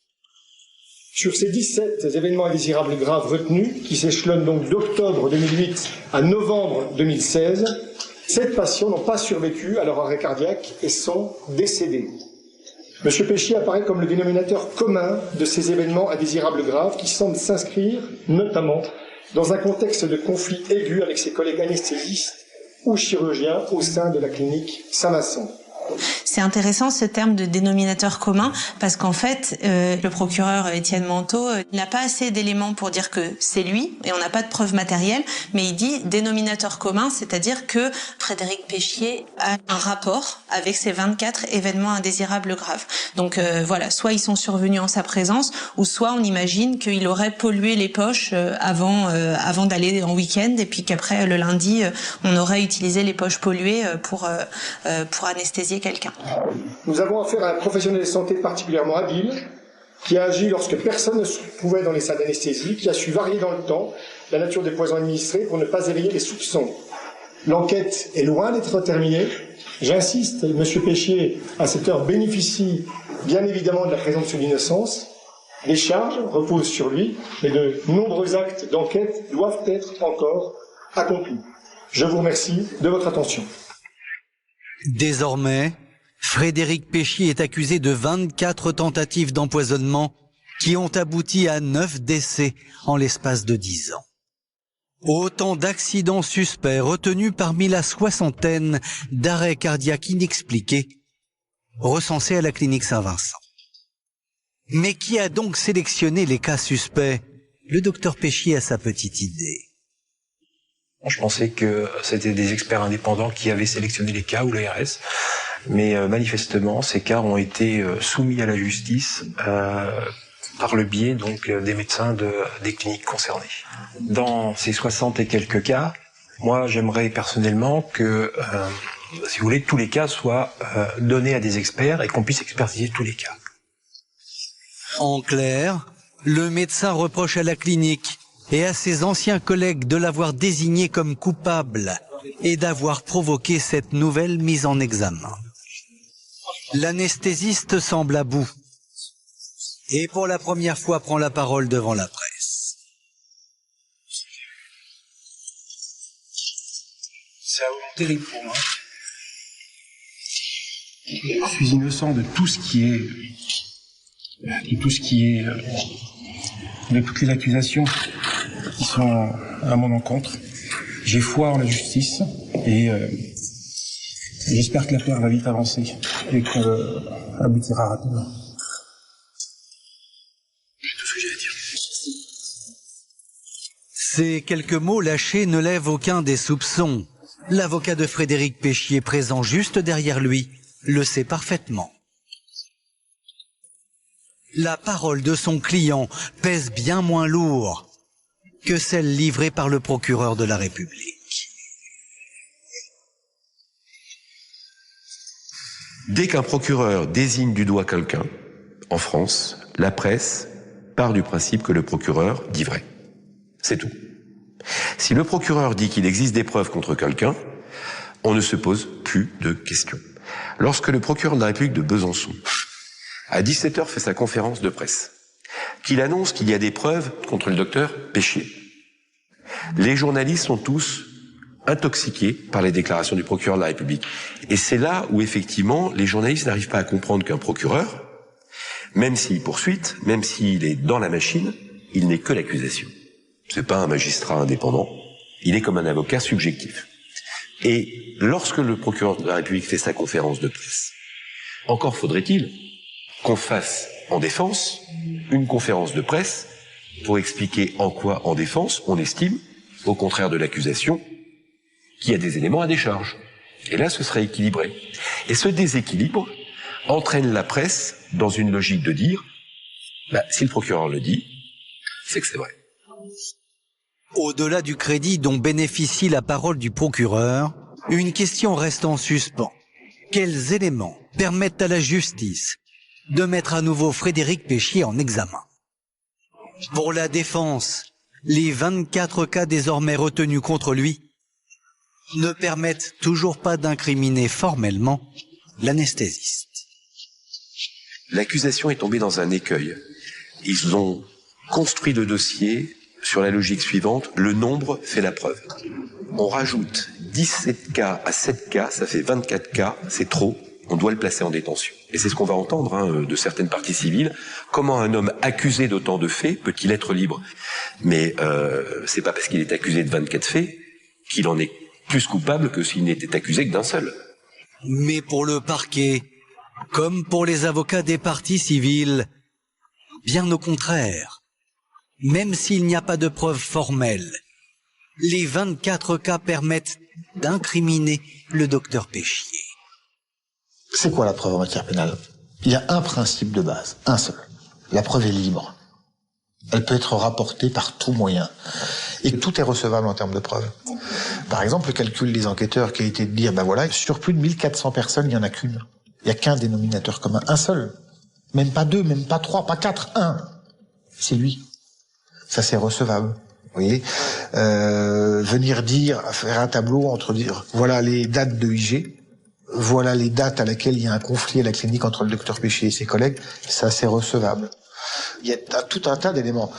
Sur ces 17 événements indésirables graves retenus, qui s'échelonnent donc d'octobre 2008 à novembre 2016, 7 patients n'ont pas survécu à leur arrêt cardiaque et sont décédés. M. Péchier apparaît comme le dénominateur commun de ces événements indésirables graves qui semblent s'inscrire notamment dans un contexte de conflit aigu avec ses collègues anesthésistes ou chirurgiens au sein de la clinique Saint-Vincent. C'est intéressant ce terme de dénominateur commun parce qu'en fait, le procureur Étienne Manteau n'a pas assez d'éléments pour dire que c'est lui et on n'a pas de preuves matérielles, mais il dit dénominateur commun, c'est-à-dire que Frédéric Péchier a un rapport avec ces 24 événements indésirables graves. Donc voilà, soit ils sont survenus en sa présence, ou soit on imagine qu'il aurait pollué les poches avant d'aller en week-end et puis qu'après le lundi, on aurait utilisé les poches polluées pour anesthésier quelqu'un. Nous avons affaire à un professionnel de santé particulièrement habile, qui a agi lorsque personne ne se trouvait dans les salles d'anesthésie, qui a su varier dans le temps la nature des poisons administrés pour ne pas éveiller les soupçons. L'enquête est loin d'être terminée. J'insiste, M. Péchier, à cette heure, bénéficie bien évidemment de la présomption d'innocence. Les charges reposent sur lui, mais de nombreux actes d'enquête doivent être encore accomplis. Je vous remercie de votre attention. Désormais, Frédéric Péchier est accusé de 24 tentatives d'empoisonnement qui ont abouti à 9 décès en l'espace de 10 ans. Autant d'accidents suspects retenus parmi la soixantaine d'arrêts cardiaques inexpliqués recensés à la clinique Saint-Vincent. Mais qui a donc sélectionné les cas suspects? Le docteur Péchier a sa petite idée. Je pensais que c'était des experts indépendants qui avaient sélectionné les cas ou l'ARS, mais manifestement ces cas ont été soumis à la justice par le biais donc des médecins des cliniques concernées. Dans ces 60 et quelques cas, moi j'aimerais personnellement que, si vous voulez, tous les cas soient donnés à des experts et qu'on puisse expertiser tous les cas. En clair, le médecin reproche à la clinique et à ses anciens collègues de l'avoir désigné comme coupable et d'avoir provoqué cette nouvelle mise en examen. L'anesthésiste semble à bout et pour la première fois prend la parole devant la presse. C'est un moment terrible pour moi. Je suis innocent de tout ce qui est... de toutes les accusations qui sont à mon encontre. J'ai foi en la justice et j'espère que l'affaire va vite avancer et qu'elle aboutira rapidement. C'est tout ce que j'ai à dire. Ces quelques mots lâchés ne lèvent aucun des soupçons. L'avocat de Frédéric Péchier, présent juste derrière lui, le sait parfaitement. La parole de son client pèse bien moins lourd que celle livrée par le procureur de la République. Dès qu'un procureur désigne du doigt quelqu'un, en France, la presse part du principe que le procureur dit vrai. C'est tout. Si le procureur dit qu'il existe des preuves contre quelqu'un, on ne se pose plus de questions. Lorsque le procureur de la République de Besançon, à 17h, fait sa conférence de presse, qu'il annonce qu'il y a des preuves contre le docteur Péchier, les journalistes sont tous intoxiqués par les déclarations du procureur de la République. Et c'est là où, effectivement, les journalistes n'arrivent pas à comprendre qu'un procureur, même s'il poursuit, même s'il est dans la machine, il n'est que l'accusation. C'est pas un magistrat indépendant, il est comme un avocat subjectif. Et lorsque le procureur de la République fait sa conférence de presse, encore faudrait-il qu'on fasse en défense une conférence de presse pour expliquer en quoi, en défense, on estime, au contraire de l'accusation, qu'il y a des éléments à décharge. Et là, ce serait équilibré. Et ce déséquilibre entraîne la presse dans une logique de dire, si le procureur le dit, c'est que c'est vrai. Au-delà du crédit dont bénéficie la parole du procureur, une question reste en suspens. Quels éléments permettent à la justice de mettre à nouveau Frédéric Peschier en examen? Pour la défense, les 24 cas désormais retenus contre lui ne permettent toujours pas d'incriminer formellement l'anesthésiste. L'accusation est tombée dans un écueil. Ils ont construit le dossier sur la logique suivante, le nombre fait la preuve. On rajoute 17 cas à 7 cas, ça fait 24 cas, c'est trop, on doit le placer en détention. Et c'est ce qu'on va entendre de certaines parties civiles. Comment un homme accusé d'autant de faits peut-il être libre? Mais c'est pas parce qu'il est accusé de 24 faits qu'il en est plus coupable que s'il n'était accusé que d'un seul. Mais pour le parquet, comme pour les avocats des parties civiles, bien au contraire, même s'il n'y a pas de preuves formelles, les 24 cas permettent d'incriminer le docteur Peschier. C'est quoi la preuve en matière pénale? Il y a un principe de base, un seul. La preuve est libre. Elle peut être rapportée par tout moyen. Et tout est recevable en termes de preuves. Par exemple, le calcul des enquêteurs qui a été de dire, sur plus de 1400 personnes, il n'y en a qu'une. Il n'y a qu'un dénominateur commun, un seul. Même pas deux, même pas trois, pas quatre, un. C'est lui. Ça, c'est recevable. Vous voyez, venir dire, faire un tableau entre dire, voilà les dates de IG, voilà les dates à laquelle il y a un conflit à la clinique entre le docteur Peschier et ses collègues, ça c'est recevable. Il y a tout un tas d'éléments.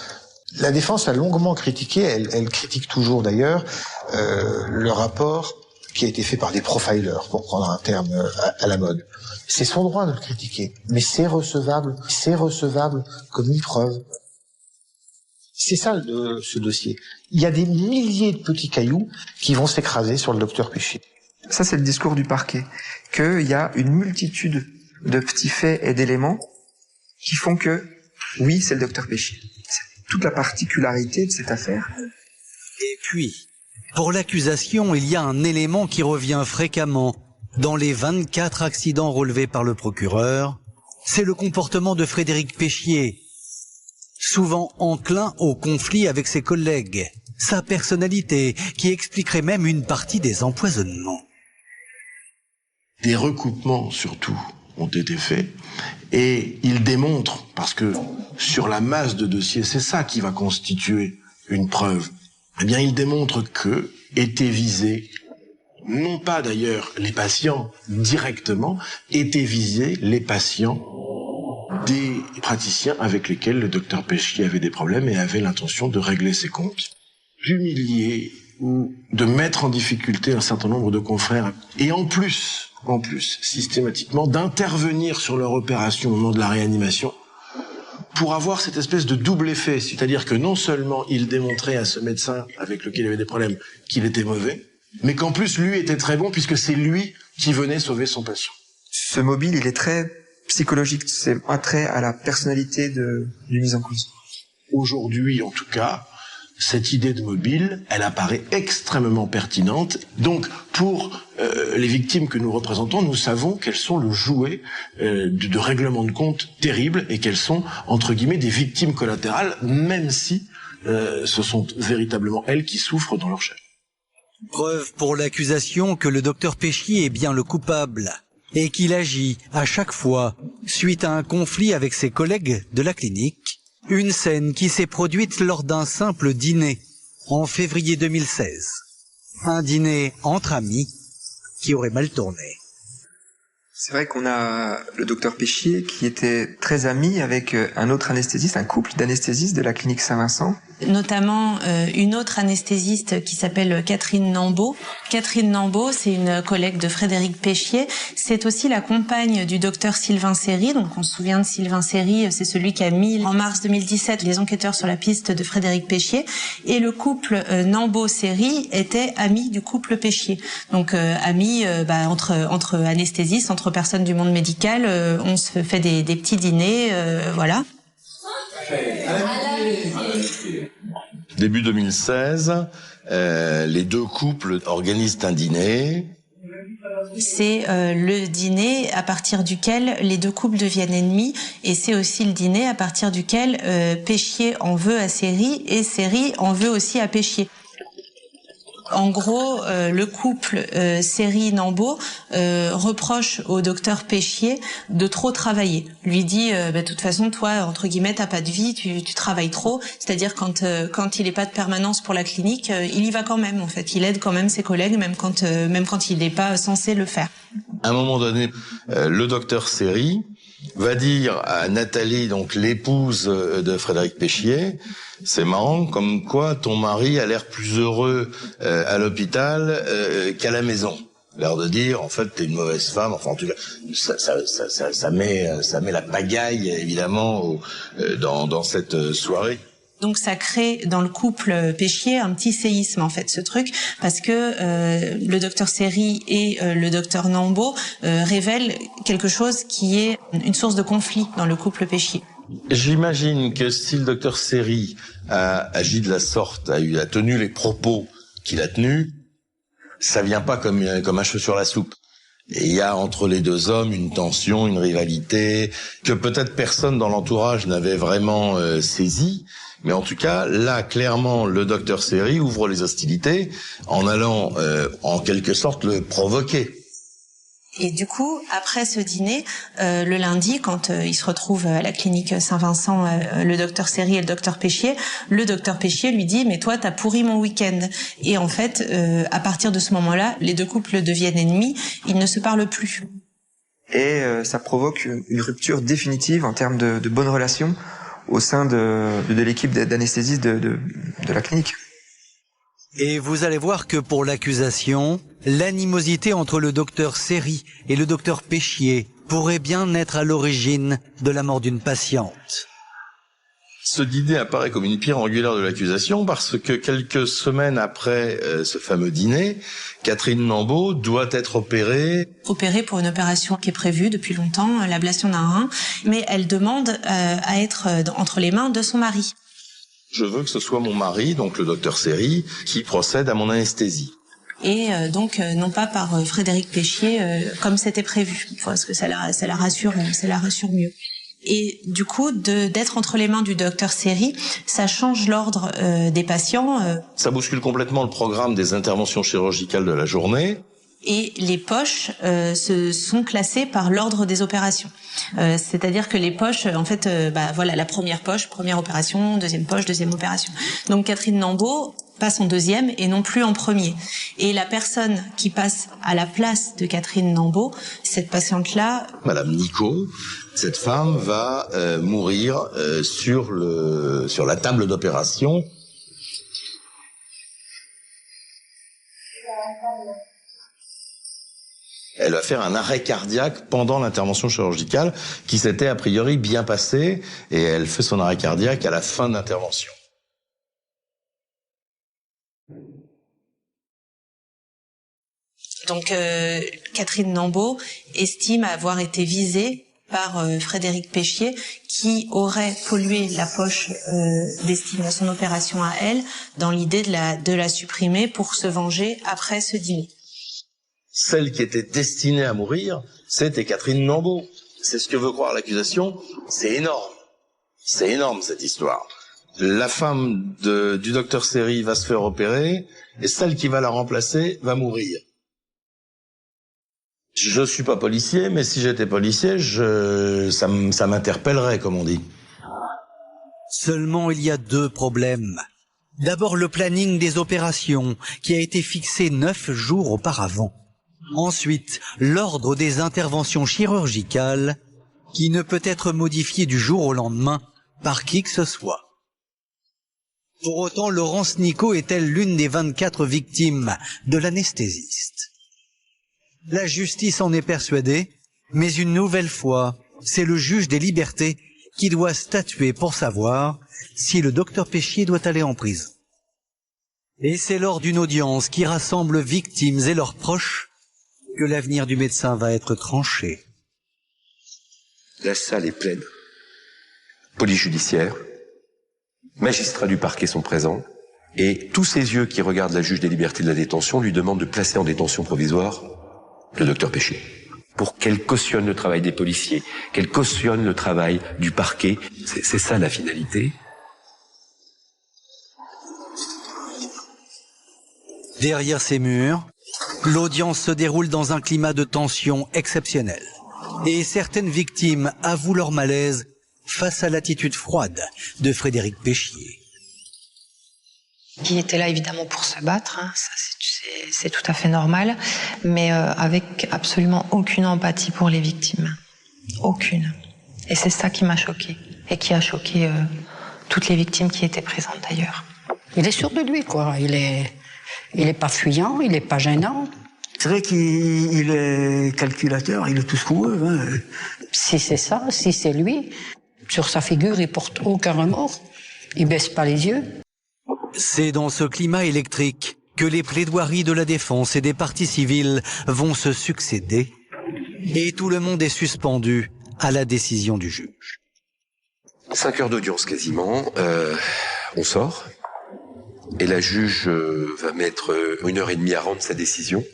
La défense a longuement critiqué, elle critique toujours d'ailleurs, le rapport qui a été fait par des profilers, pour prendre un terme à la mode. C'est son droit de le critiquer, mais c'est recevable comme une preuve. C'est ça ce dossier. Il y a des milliers de petits cailloux qui vont s'écraser sur le docteur Peschier. Ça, c'est le discours du parquet, qu'il y a une multitude de petits faits et d'éléments qui font que, oui, c'est le docteur Peschier. C'est toute la particularité de cette affaire. Et puis, pour l'accusation, il y a un élément qui revient fréquemment dans les 24 accidents relevés par le procureur, c'est le comportement de Frédéric Peschier, souvent enclin au conflit avec ses collègues, sa personnalité qui expliquerait même une partie des empoisonnements. Des recoupements, surtout, ont été faits, et ils démontrent, parce que sur la masse de dossiers, c'est ça qui va constituer une preuve, eh bien, ils démontrent que étaient visés, non pas d'ailleurs les patients directement, étaient visés les patients des praticiens avec lesquels le docteur Peschier avait des problèmes et avait l'intention de régler ses comptes, d'humilier ou de mettre en difficulté un certain nombre de confrères, et en plus, systématiquement, d'intervenir sur leur opération au moment de la réanimation, pour avoir cette espèce de double effet, c'est-à-dire que non seulement il démontrait à ce médecin avec lequel il avait des problèmes qu'il était mauvais, mais qu'en plus lui était très bon puisque c'est lui qui venait sauver son patient. Ce mobile, il est très psychologique, c'est attrait à la personnalité du mis en cause. Aujourd'hui, en tout cas, cette idée de mobile, elle apparaît extrêmement pertinente. Donc, pour les victimes que nous représentons, nous savons qu'elles sont le jouet de règlements de compte terribles et qu'elles sont, entre guillemets, des victimes collatérales, même si ce sont véritablement elles qui souffrent dans leur chair. Preuve pour l'accusation que le docteur Peschier est bien le coupable et qu'il agit à chaque fois suite à un conflit avec ses collègues de la clinique. Une scène qui s'est produite lors d'un simple dîner en février 2016. Un dîner entre amis qui aurait mal tourné. C'est vrai qu'on a le docteur Peschier qui était très ami avec un autre anesthésiste, un couple d'anesthésistes de la clinique Saint-Vincent. Notamment une autre anesthésiste qui s'appelle Catherine Nambeau. Catherine Nambeau, c'est une collègue de Frédéric Peschier. C'est aussi la compagne du docteur Sylvain Seri. Donc on se souvient de Sylvain Seri, c'est celui qui a mis en mars 2017 les enquêteurs sur la piste de Frédéric Peschier. Et le couple Nambeau-Seri était ami du couple Peschier. Donc ami entre anesthésistes, entre entre personnes du monde médical. On se fait des petits dîners, voilà. Début 2016, les deux couples organisent un dîner. C'est le dîner à partir duquel les deux couples deviennent ennemis, et c'est aussi le dîner à partir duquel Péchier en veut à Seri et Seri en veut aussi à Péchier. En gros, le couple Seri-Nambo reproche au docteur Péchier de trop travailler. Lui dit, de toute façon, toi, entre guillemets, t'as pas de vie, tu travailles trop. C'est-à-dire quand il n'est pas de permanence pour la clinique, il y va quand même. En fait, il aide quand même ses collègues, même quand il n'est pas censé le faire. À un moment donné, le docteur Seri va dire à Nathalie, donc l'épouse de Frédéric Péchier, c'est marrant, comme quoi ton mari a l'air plus heureux à l'hôpital qu'à la maison. L'air de dire, en fait, t'es une mauvaise femme. Enfin, en tout cas, ça met la pagaille évidemment dans cette soirée. Donc ça crée dans le couple Péchier un petit séisme en fait, ce truc, parce que le docteur Seri et le docteur Nambo révèlent quelque chose qui est une source de conflit dans le couple Péchier. J'imagine que si le docteur Seri a agi de la sorte, a tenu les propos qu'il a tenus, ça vient pas comme un cheveu sur la soupe. Et il y a entre les deux hommes une tension, une rivalité que peut-être personne dans l'entourage n'avait vraiment saisie. Mais en tout cas, là, clairement, le docteur Seri ouvre les hostilités en allant, en quelque sorte, le provoquer. Et du coup, après ce dîner, le lundi, quand ils se retrouvent à la clinique Saint-Vincent, le docteur Seri et le docteur Péchier lui dit « Mais toi, t'as pourri mon week-end ». Et en fait, à partir de ce moment-là, les deux couples deviennent ennemis, ils ne se parlent plus. Et ça provoque une rupture définitive en termes de bonnes relations au sein de l'équipe d'anesthésistes de la clinique. Et vous allez voir que pour l'accusation, l'animosité entre le docteur Seri et le docteur Péchier pourrait bien être à l'origine de la mort d'une patiente. Ce dîner apparaît comme une pierre angulaire de l'accusation parce que quelques semaines après ce fameux dîner, Catherine Nambo doit être opérée. Opérée pour une opération qui est prévue depuis longtemps, l'ablation d'un rein, mais elle demande à être entre les mains de son mari. Je veux que ce soit mon mari, donc le docteur Seri, qui procède à mon anesthésie. Et donc non pas par Frédéric Péchier comme c'était prévu, parce que ça la rassure mieux. Et du coup, d'être entre les mains du docteur Seri, ça change l'ordre des patients. Ça bouscule complètement le programme des interventions chirurgicales de la journée. Et les poches se sont classées par l'ordre des opérations. C'est-à-dire que les poches, en fait, voilà, la première poche, première opération, deuxième poche, deuxième opération. Donc Catherine Nambo passe en deuxième et non plus en premier. Et la personne qui passe à la place de Catherine Nambo, cette patiente-là... Madame Nico, cette femme va mourir sur la table d'opération. Elle va faire un arrêt cardiaque pendant l'intervention chirurgicale qui s'était a priori bien passée et elle fait son arrêt cardiaque à la fin de l'intervention. Donc Catherine Nambo estime avoir été visée par Frédéric Péchier qui aurait pollué la poche destinée à son opération à elle dans l'idée de la supprimer pour se venger après ce dîner. Celle qui était destinée à mourir, c'était Catherine Nambo. C'est ce que veut croire l'accusation. C'est énorme. C'est énorme cette histoire. La femme du docteur Seri va se faire opérer et celle qui va la remplacer va mourir. Je suis pas policier, mais si j'étais policier, ça m'interpellerait, comme on dit. Seulement, il y a deux problèmes. D'abord, le planning des opérations, qui a été fixé 9 jours auparavant. Ensuite, l'ordre des interventions chirurgicales, qui ne peut être modifié du jour au lendemain par qui que ce soit. Pour autant, Laurence Nico est-elle l'une des 24 victimes de l'anesthésiste? La justice en est persuadée, mais une nouvelle fois, c'est le juge des libertés qui doit statuer pour savoir si le docteur Péchier doit aller en prison. Et c'est lors d'une audience qui rassemble victimes et leurs proches que l'avenir du médecin va être tranché. La salle est pleine. Police judiciaire, magistrats du parquet sont présents, et tous ces yeux qui regardent la juge des libertés de la détention lui demandent de placer en détention provisoire le docteur Péchier, pour qu'elle cautionne le travail des policiers, qu'elle cautionne le travail du parquet. C'est ça la finalité. Derrière ces murs, l'audience se déroule dans un climat de tension exceptionnel. Et certaines victimes avouent leur malaise face à l'attitude froide de Frédéric Péchier. Qui était là évidemment pour se battre, hein, ça c'est tout à fait normal, mais avec absolument aucune empathie pour les victimes. Aucune. Et c'est ça qui m'a choquée, et qui a choqué toutes les victimes qui étaient présentes d'ailleurs. Il est sûr de lui, quoi. Il est pas fuyant, il est pas gênant. C'est vrai qu'il est calculateur, il est tout ce qu'on veut. Hein. Si c'est ça, si c'est lui, sur sa figure, il porte aucun remords. Il baisse pas les yeux. C'est dans ce climat électrique que les plaidoiries de la défense et des parties civiles vont se succéder. Et tout le monde est suspendu à la décision du juge. 5 heures d'audience quasiment. On sort. Et la juge va mettre 1h30 à rendre sa décision.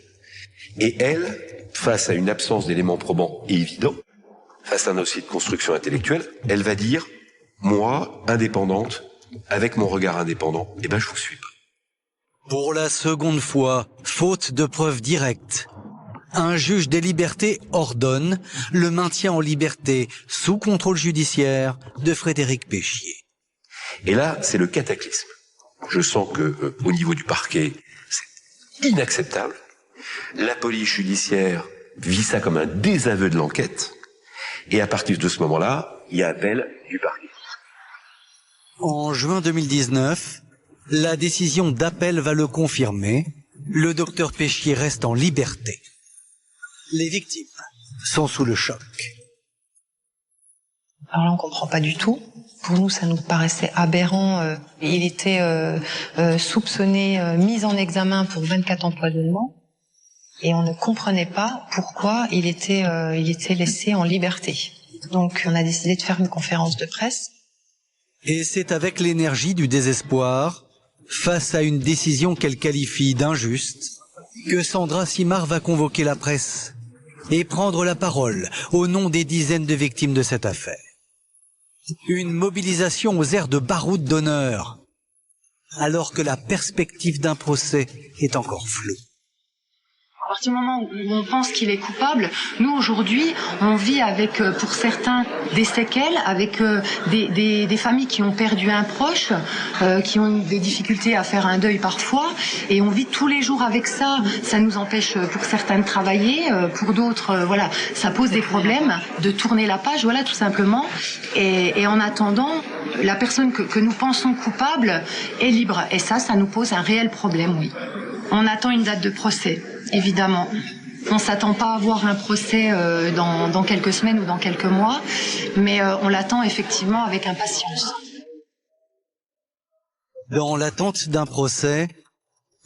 Et elle, face à une absence d'éléments probants et évidents, face à un dossier de construction intellectuelle, elle va dire, moi, indépendante, avec mon regard indépendant, je vous suis pas. Pour la seconde fois, faute de preuves directes, un juge des libertés ordonne le maintien en liberté sous contrôle judiciaire de Frédéric Péchier. Et là, c'est le cataclysme. Je sens que, au niveau du parquet, c'est inacceptable. La police judiciaire vit ça comme un désaveu de l'enquête. Et à partir de ce moment-là, il y a appel du parquet. En juin 2019, la décision d'appel va le confirmer. Le docteur Péchier reste en liberté. Les victimes sont sous le choc. Alors là, on comprend pas du tout. Pour nous, ça nous paraissait aberrant. Il était soupçonné, mis en examen pour 24 empoisonnements. Et on ne comprenait pas pourquoi il était laissé en liberté. Donc on a décidé de faire une conférence de presse. Et c'est avec l'énergie du désespoir, face à une décision qu'elle qualifie d'injuste, que Sandra Simard va convoquer la presse et prendre la parole au nom des dizaines de victimes de cette affaire. Une mobilisation aux airs de baroud d'honneur, alors que la perspective d'un procès est encore floue. À partir du moment où on pense qu'il est coupable, nous aujourd'hui, on vit avec, pour certains, des séquelles, avec des familles qui ont perdu un proche, qui ont des difficultés à faire un deuil parfois, et on vit tous les jours avec ça. Ça nous empêche pour certains de travailler, pour d'autres, voilà, ça pose des problèmes de tourner la page, voilà, tout simplement. Et en attendant, la personne que nous pensons coupable est libre. Et ça nous pose un réel problème, oui. On attend une date de procès. Évidemment, on ne s'attend pas à avoir un procès dans quelques semaines ou dans quelques mois, mais on l'attend effectivement avec impatience. Dans l'attente d'un procès,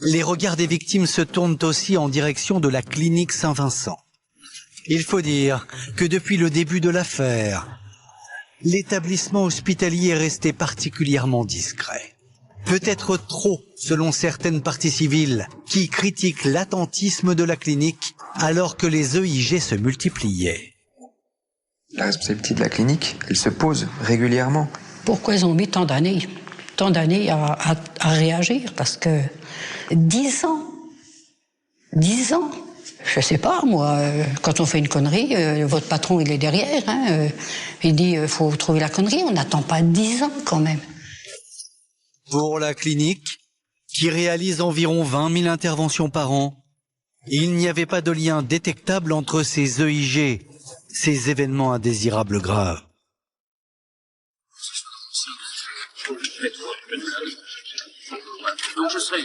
les regards des victimes se tournent aussi en direction de la clinique Saint-Vincent. Il faut dire que depuis le début de l'affaire, l'établissement hospitalier est resté particulièrement discret. Peut-être trop, selon certaines parties civiles, qui critiquent l'attentisme de la clinique alors que les EIG se multipliaient. La responsabilité de la clinique, elle se pose régulièrement. Pourquoi ils ont mis tant d'années à réagir? Parce que 10 ans, je sais pas, moi, quand on fait une connerie, votre patron, il est derrière, hein, il dit, faut trouver la connerie, on n'attend pas 10 ans quand même. Pour la clinique, qui réalise environ 20 000 interventions par an, il n'y avait pas de lien détectable entre ces EIG, ces événements indésirables graves. Non, je serai.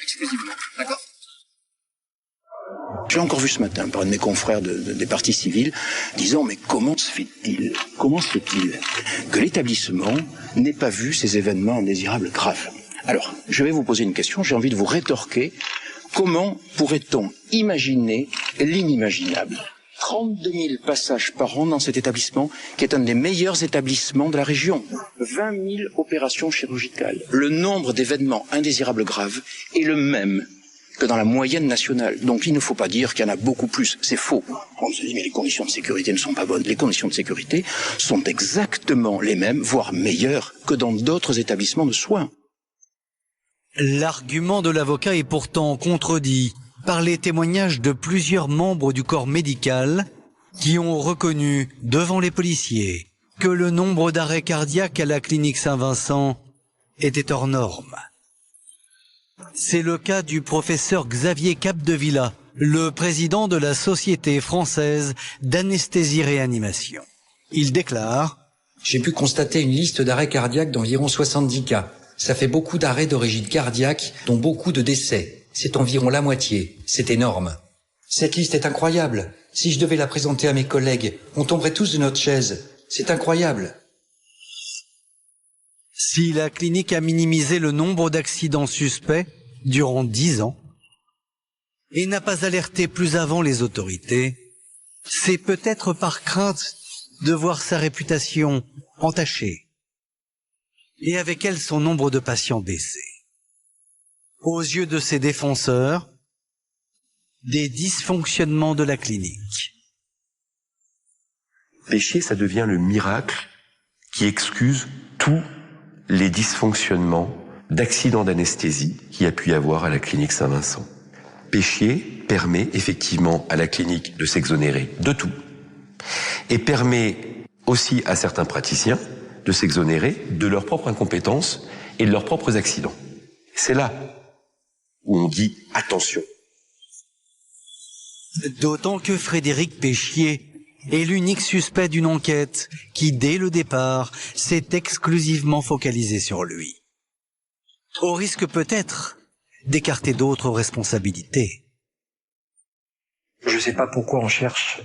Exclusivement, d'accord? J'ai encore vu ce matin par un de mes confrères des partis civils disant mais comment se fait-il que l'établissement n'ait pas vu ces événements indésirables graves? Alors, je vais vous poser une question, j'ai envie de vous rétorquer Comment pourrait-on imaginer l'inimaginable ? 32 000 passages par an dans cet établissement, qui est un des meilleurs établissements de la région. 20 000 opérations chirurgicales. Le nombre d'événements indésirables graves est le même que dans la moyenne nationale. Donc il ne faut pas dire qu'il y en a beaucoup plus. C'est faux. On se dit, mais les conditions de sécurité ne sont pas bonnes. Les conditions de sécurité sont exactement les mêmes, voire meilleures, que dans d'autres établissements de soins. L'argument de l'avocat est pourtant contredit par les témoignages de plusieurs membres du corps médical qui ont reconnu devant les policiers que le nombre d'arrêts cardiaques à la clinique Saint-Vincent était hors norme. C'est le cas du professeur Xavier Capdevila, le président de la Société française d'anesthésie-réanimation. Il déclare « J'ai pu constater une liste d'arrêts cardiaques d'environ 70 cas. Ça fait beaucoup d'arrêts d'origine cardiaque, dont beaucoup de décès. C'est environ la moitié. C'est énorme. Cette liste est incroyable. Si je devais la présenter à mes collègues, on tomberait tous de notre chaise. C'est incroyable. » Si la clinique a minimisé le nombre d'accidents suspects durant 10 ans et n'a pas alerté plus avant les autorités, c'est peut-être par crainte de voir sa réputation entachée et avec elle son nombre de patients baisser. Aux yeux de ses défenseurs, des dysfonctionnements de la clinique. Péchier, ça devient le miracle qui excuse tous les dysfonctionnements d'accidents d'anesthésie qu'il y a pu y avoir à la clinique Saint-Vincent. Péchier permet effectivement à la clinique de s'exonérer de tout et permet aussi à certains praticiens de s'exonérer de leur propre incompétence et de leurs propres accidents. C'est là où on dit attention. D'autant que Frédéric Péchier est l'unique suspect d'une enquête qui, dès le départ, s'est exclusivement focalisée sur lui. Au risque peut-être d'écarter d'autres responsabilités. Je ne sais pas pourquoi on cherche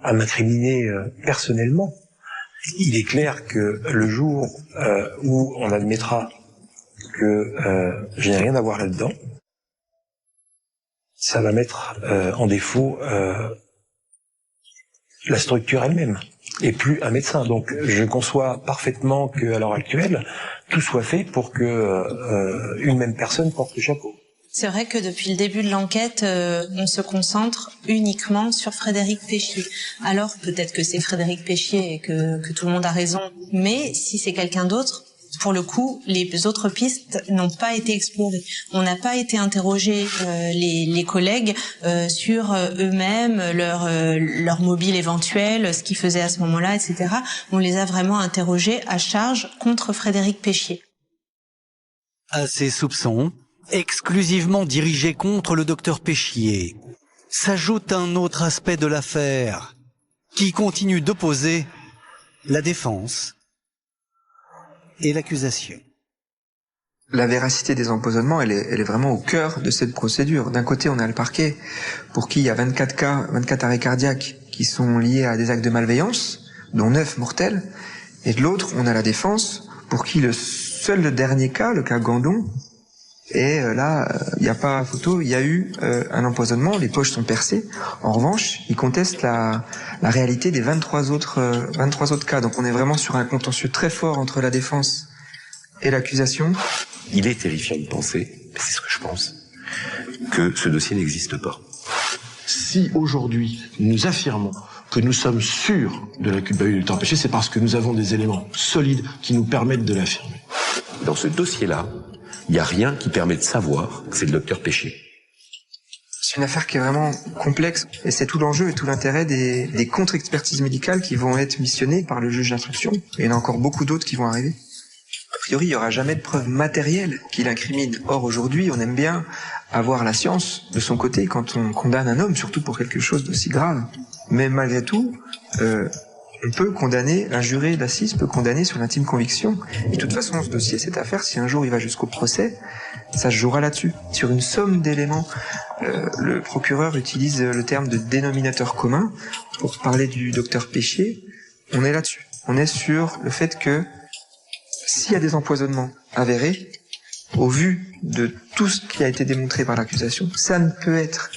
à m'incriminer personnellement. Il est clair que le jour où on admettra que je n'ai rien à voir là-dedans, ça va mettre en défaut la structure elle-même, et plus un médecin. Donc je conçois parfaitement qu'à l'heure actuelle, tout soit fait pour que une même personne porte le chapeau. C'est vrai que depuis le début de l'enquête, on se concentre uniquement sur Frédéric Péchier. Alors peut-être que c'est Frédéric Péchier et que tout le monde a raison, mais si c'est quelqu'un d'autre, pour le coup, les autres pistes n'ont pas été explorées. On n'a pas été interroger les collègues sur eux-mêmes, leur mobile éventuel, ce qu'ils faisaient à ce moment-là, etc. On les a vraiment interrogés à charge contre Frédéric Péchier. À ces soupçons, exclusivement dirigés contre le docteur Péchier, s'ajoute un autre aspect de l'affaire qui continue d'opposer la défense et l'accusation. La véracité des empoisonnements, elle est vraiment au cœur de cette procédure. D'un côté, on a le parquet, pour qui il y a 24 arrêts cardiaques qui sont liés à des actes de malveillance, dont 9 mortels. Et de l'autre, on a la défense, pour qui le dernier cas, le cas Gandon, et là, il n'y a pas photo, il y a eu un empoisonnement, les poches sont percées. En revanche, ils contestent la réalité des 23 autres cas. Donc on est vraiment sur un contentieux très fort entre la défense et l'accusation. Il est terrifiant de penser, c'est ce que je pense, que ce dossier n'existe pas. Si aujourd'hui nous affirmons que nous sommes sûrs de la culpabilité du docteur Péchier, c'est parce que nous avons des éléments solides qui nous permettent de l'affirmer. Dans ce dossier-là, il n'y a rien qui permet de savoir que c'est le docteur Péchier. C'est une affaire qui est vraiment complexe et c'est tout l'enjeu et tout l'intérêt des contre-expertises médicales qui vont être missionnées par le juge d'instruction. Et il y en a encore beaucoup d'autres qui vont arriver. A priori, il n'y aura jamais de preuves matérielles qui l'incriminent. Or, aujourd'hui, on aime bien avoir la science de son côté quand on condamne un homme, surtout pour quelque chose d'aussi grave. Mais malgré tout, on peut condamner, un juré d'assises peut condamner sur l'intime conviction. Et de toute façon, ce dossier, cette affaire, si un jour il va jusqu'au procès, ça se jouera là-dessus. Sur une somme d'éléments, le procureur utilise le terme de dénominateur commun pour parler du docteur Péchier. On est là-dessus. On est sur le fait que s'il y a des empoisonnements avérés, au vu de tout ce qui a été démontré par l'accusation, ça ne peut être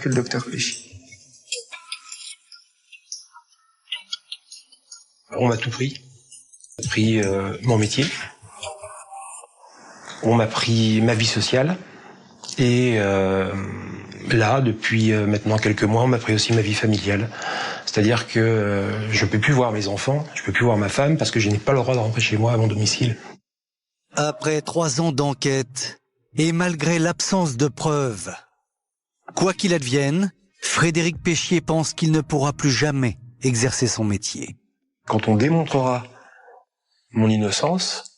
que le docteur Péchier. On m'a tout pris. On m'a pris mon métier. On m'a pris ma vie sociale. Et là, depuis maintenant quelques mois, on m'a pris aussi ma vie familiale. C'est-à-dire que je ne peux plus voir mes enfants, je ne peux plus voir ma femme parce que je n'ai pas le droit de rentrer chez moi à mon domicile. Après 3 ans d'enquête, et malgré l'absence de preuves, quoi qu'il advienne, Frédéric Péchier pense qu'il ne pourra plus jamais exercer son métier. Quand on démontrera mon innocence,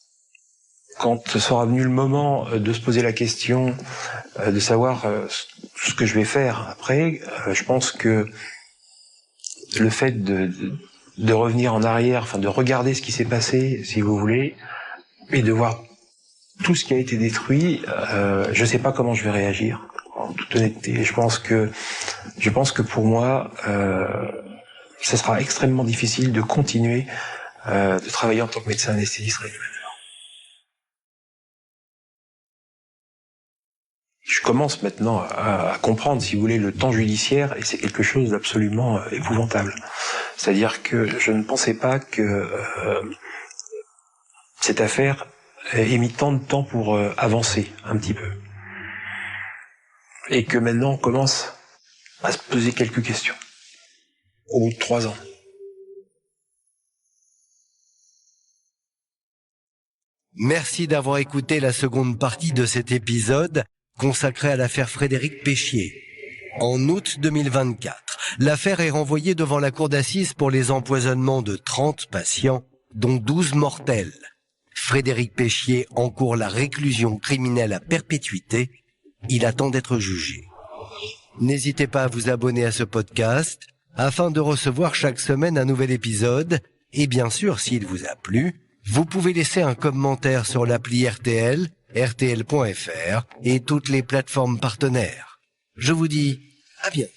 quand sera venu le moment de se poser la question de savoir ce que je vais faire après, je pense que le fait de revenir en arrière, enfin de regarder ce qui s'est passé, si vous voulez, et de voir tout ce qui a été détruit, je ne sais pas comment je vais réagir. En toute honnêteté, je pense que pour moi, ce sera extrêmement difficile de continuer de travailler en tant que médecin anesthésiste réanimateur. Je commence maintenant à comprendre, si vous voulez, le temps judiciaire, et c'est quelque chose d'absolument épouvantable. C'est-à-dire que je ne pensais pas que cette affaire ait mis tant de temps pour avancer un petit peu. Et que maintenant on commence à se poser quelques questions. Au bout de 3 ans. Merci d'avoir écouté la seconde partie de cet épisode consacré à l'affaire Frédéric Péchier. En août 2024, l'affaire est renvoyée devant la cour d'assises pour les empoisonnements de 30 patients, dont 12 mortels. Frédéric Péchier encourt la réclusion criminelle à perpétuité. Il attend d'être jugé. N'hésitez pas à vous abonner à ce podcast afin de recevoir chaque semaine un nouvel épisode. Et bien sûr, s'il vous a plu, vous pouvez laisser un commentaire sur l'appli RTL, rtl.fr et toutes les plateformes partenaires. Je vous dis à bientôt.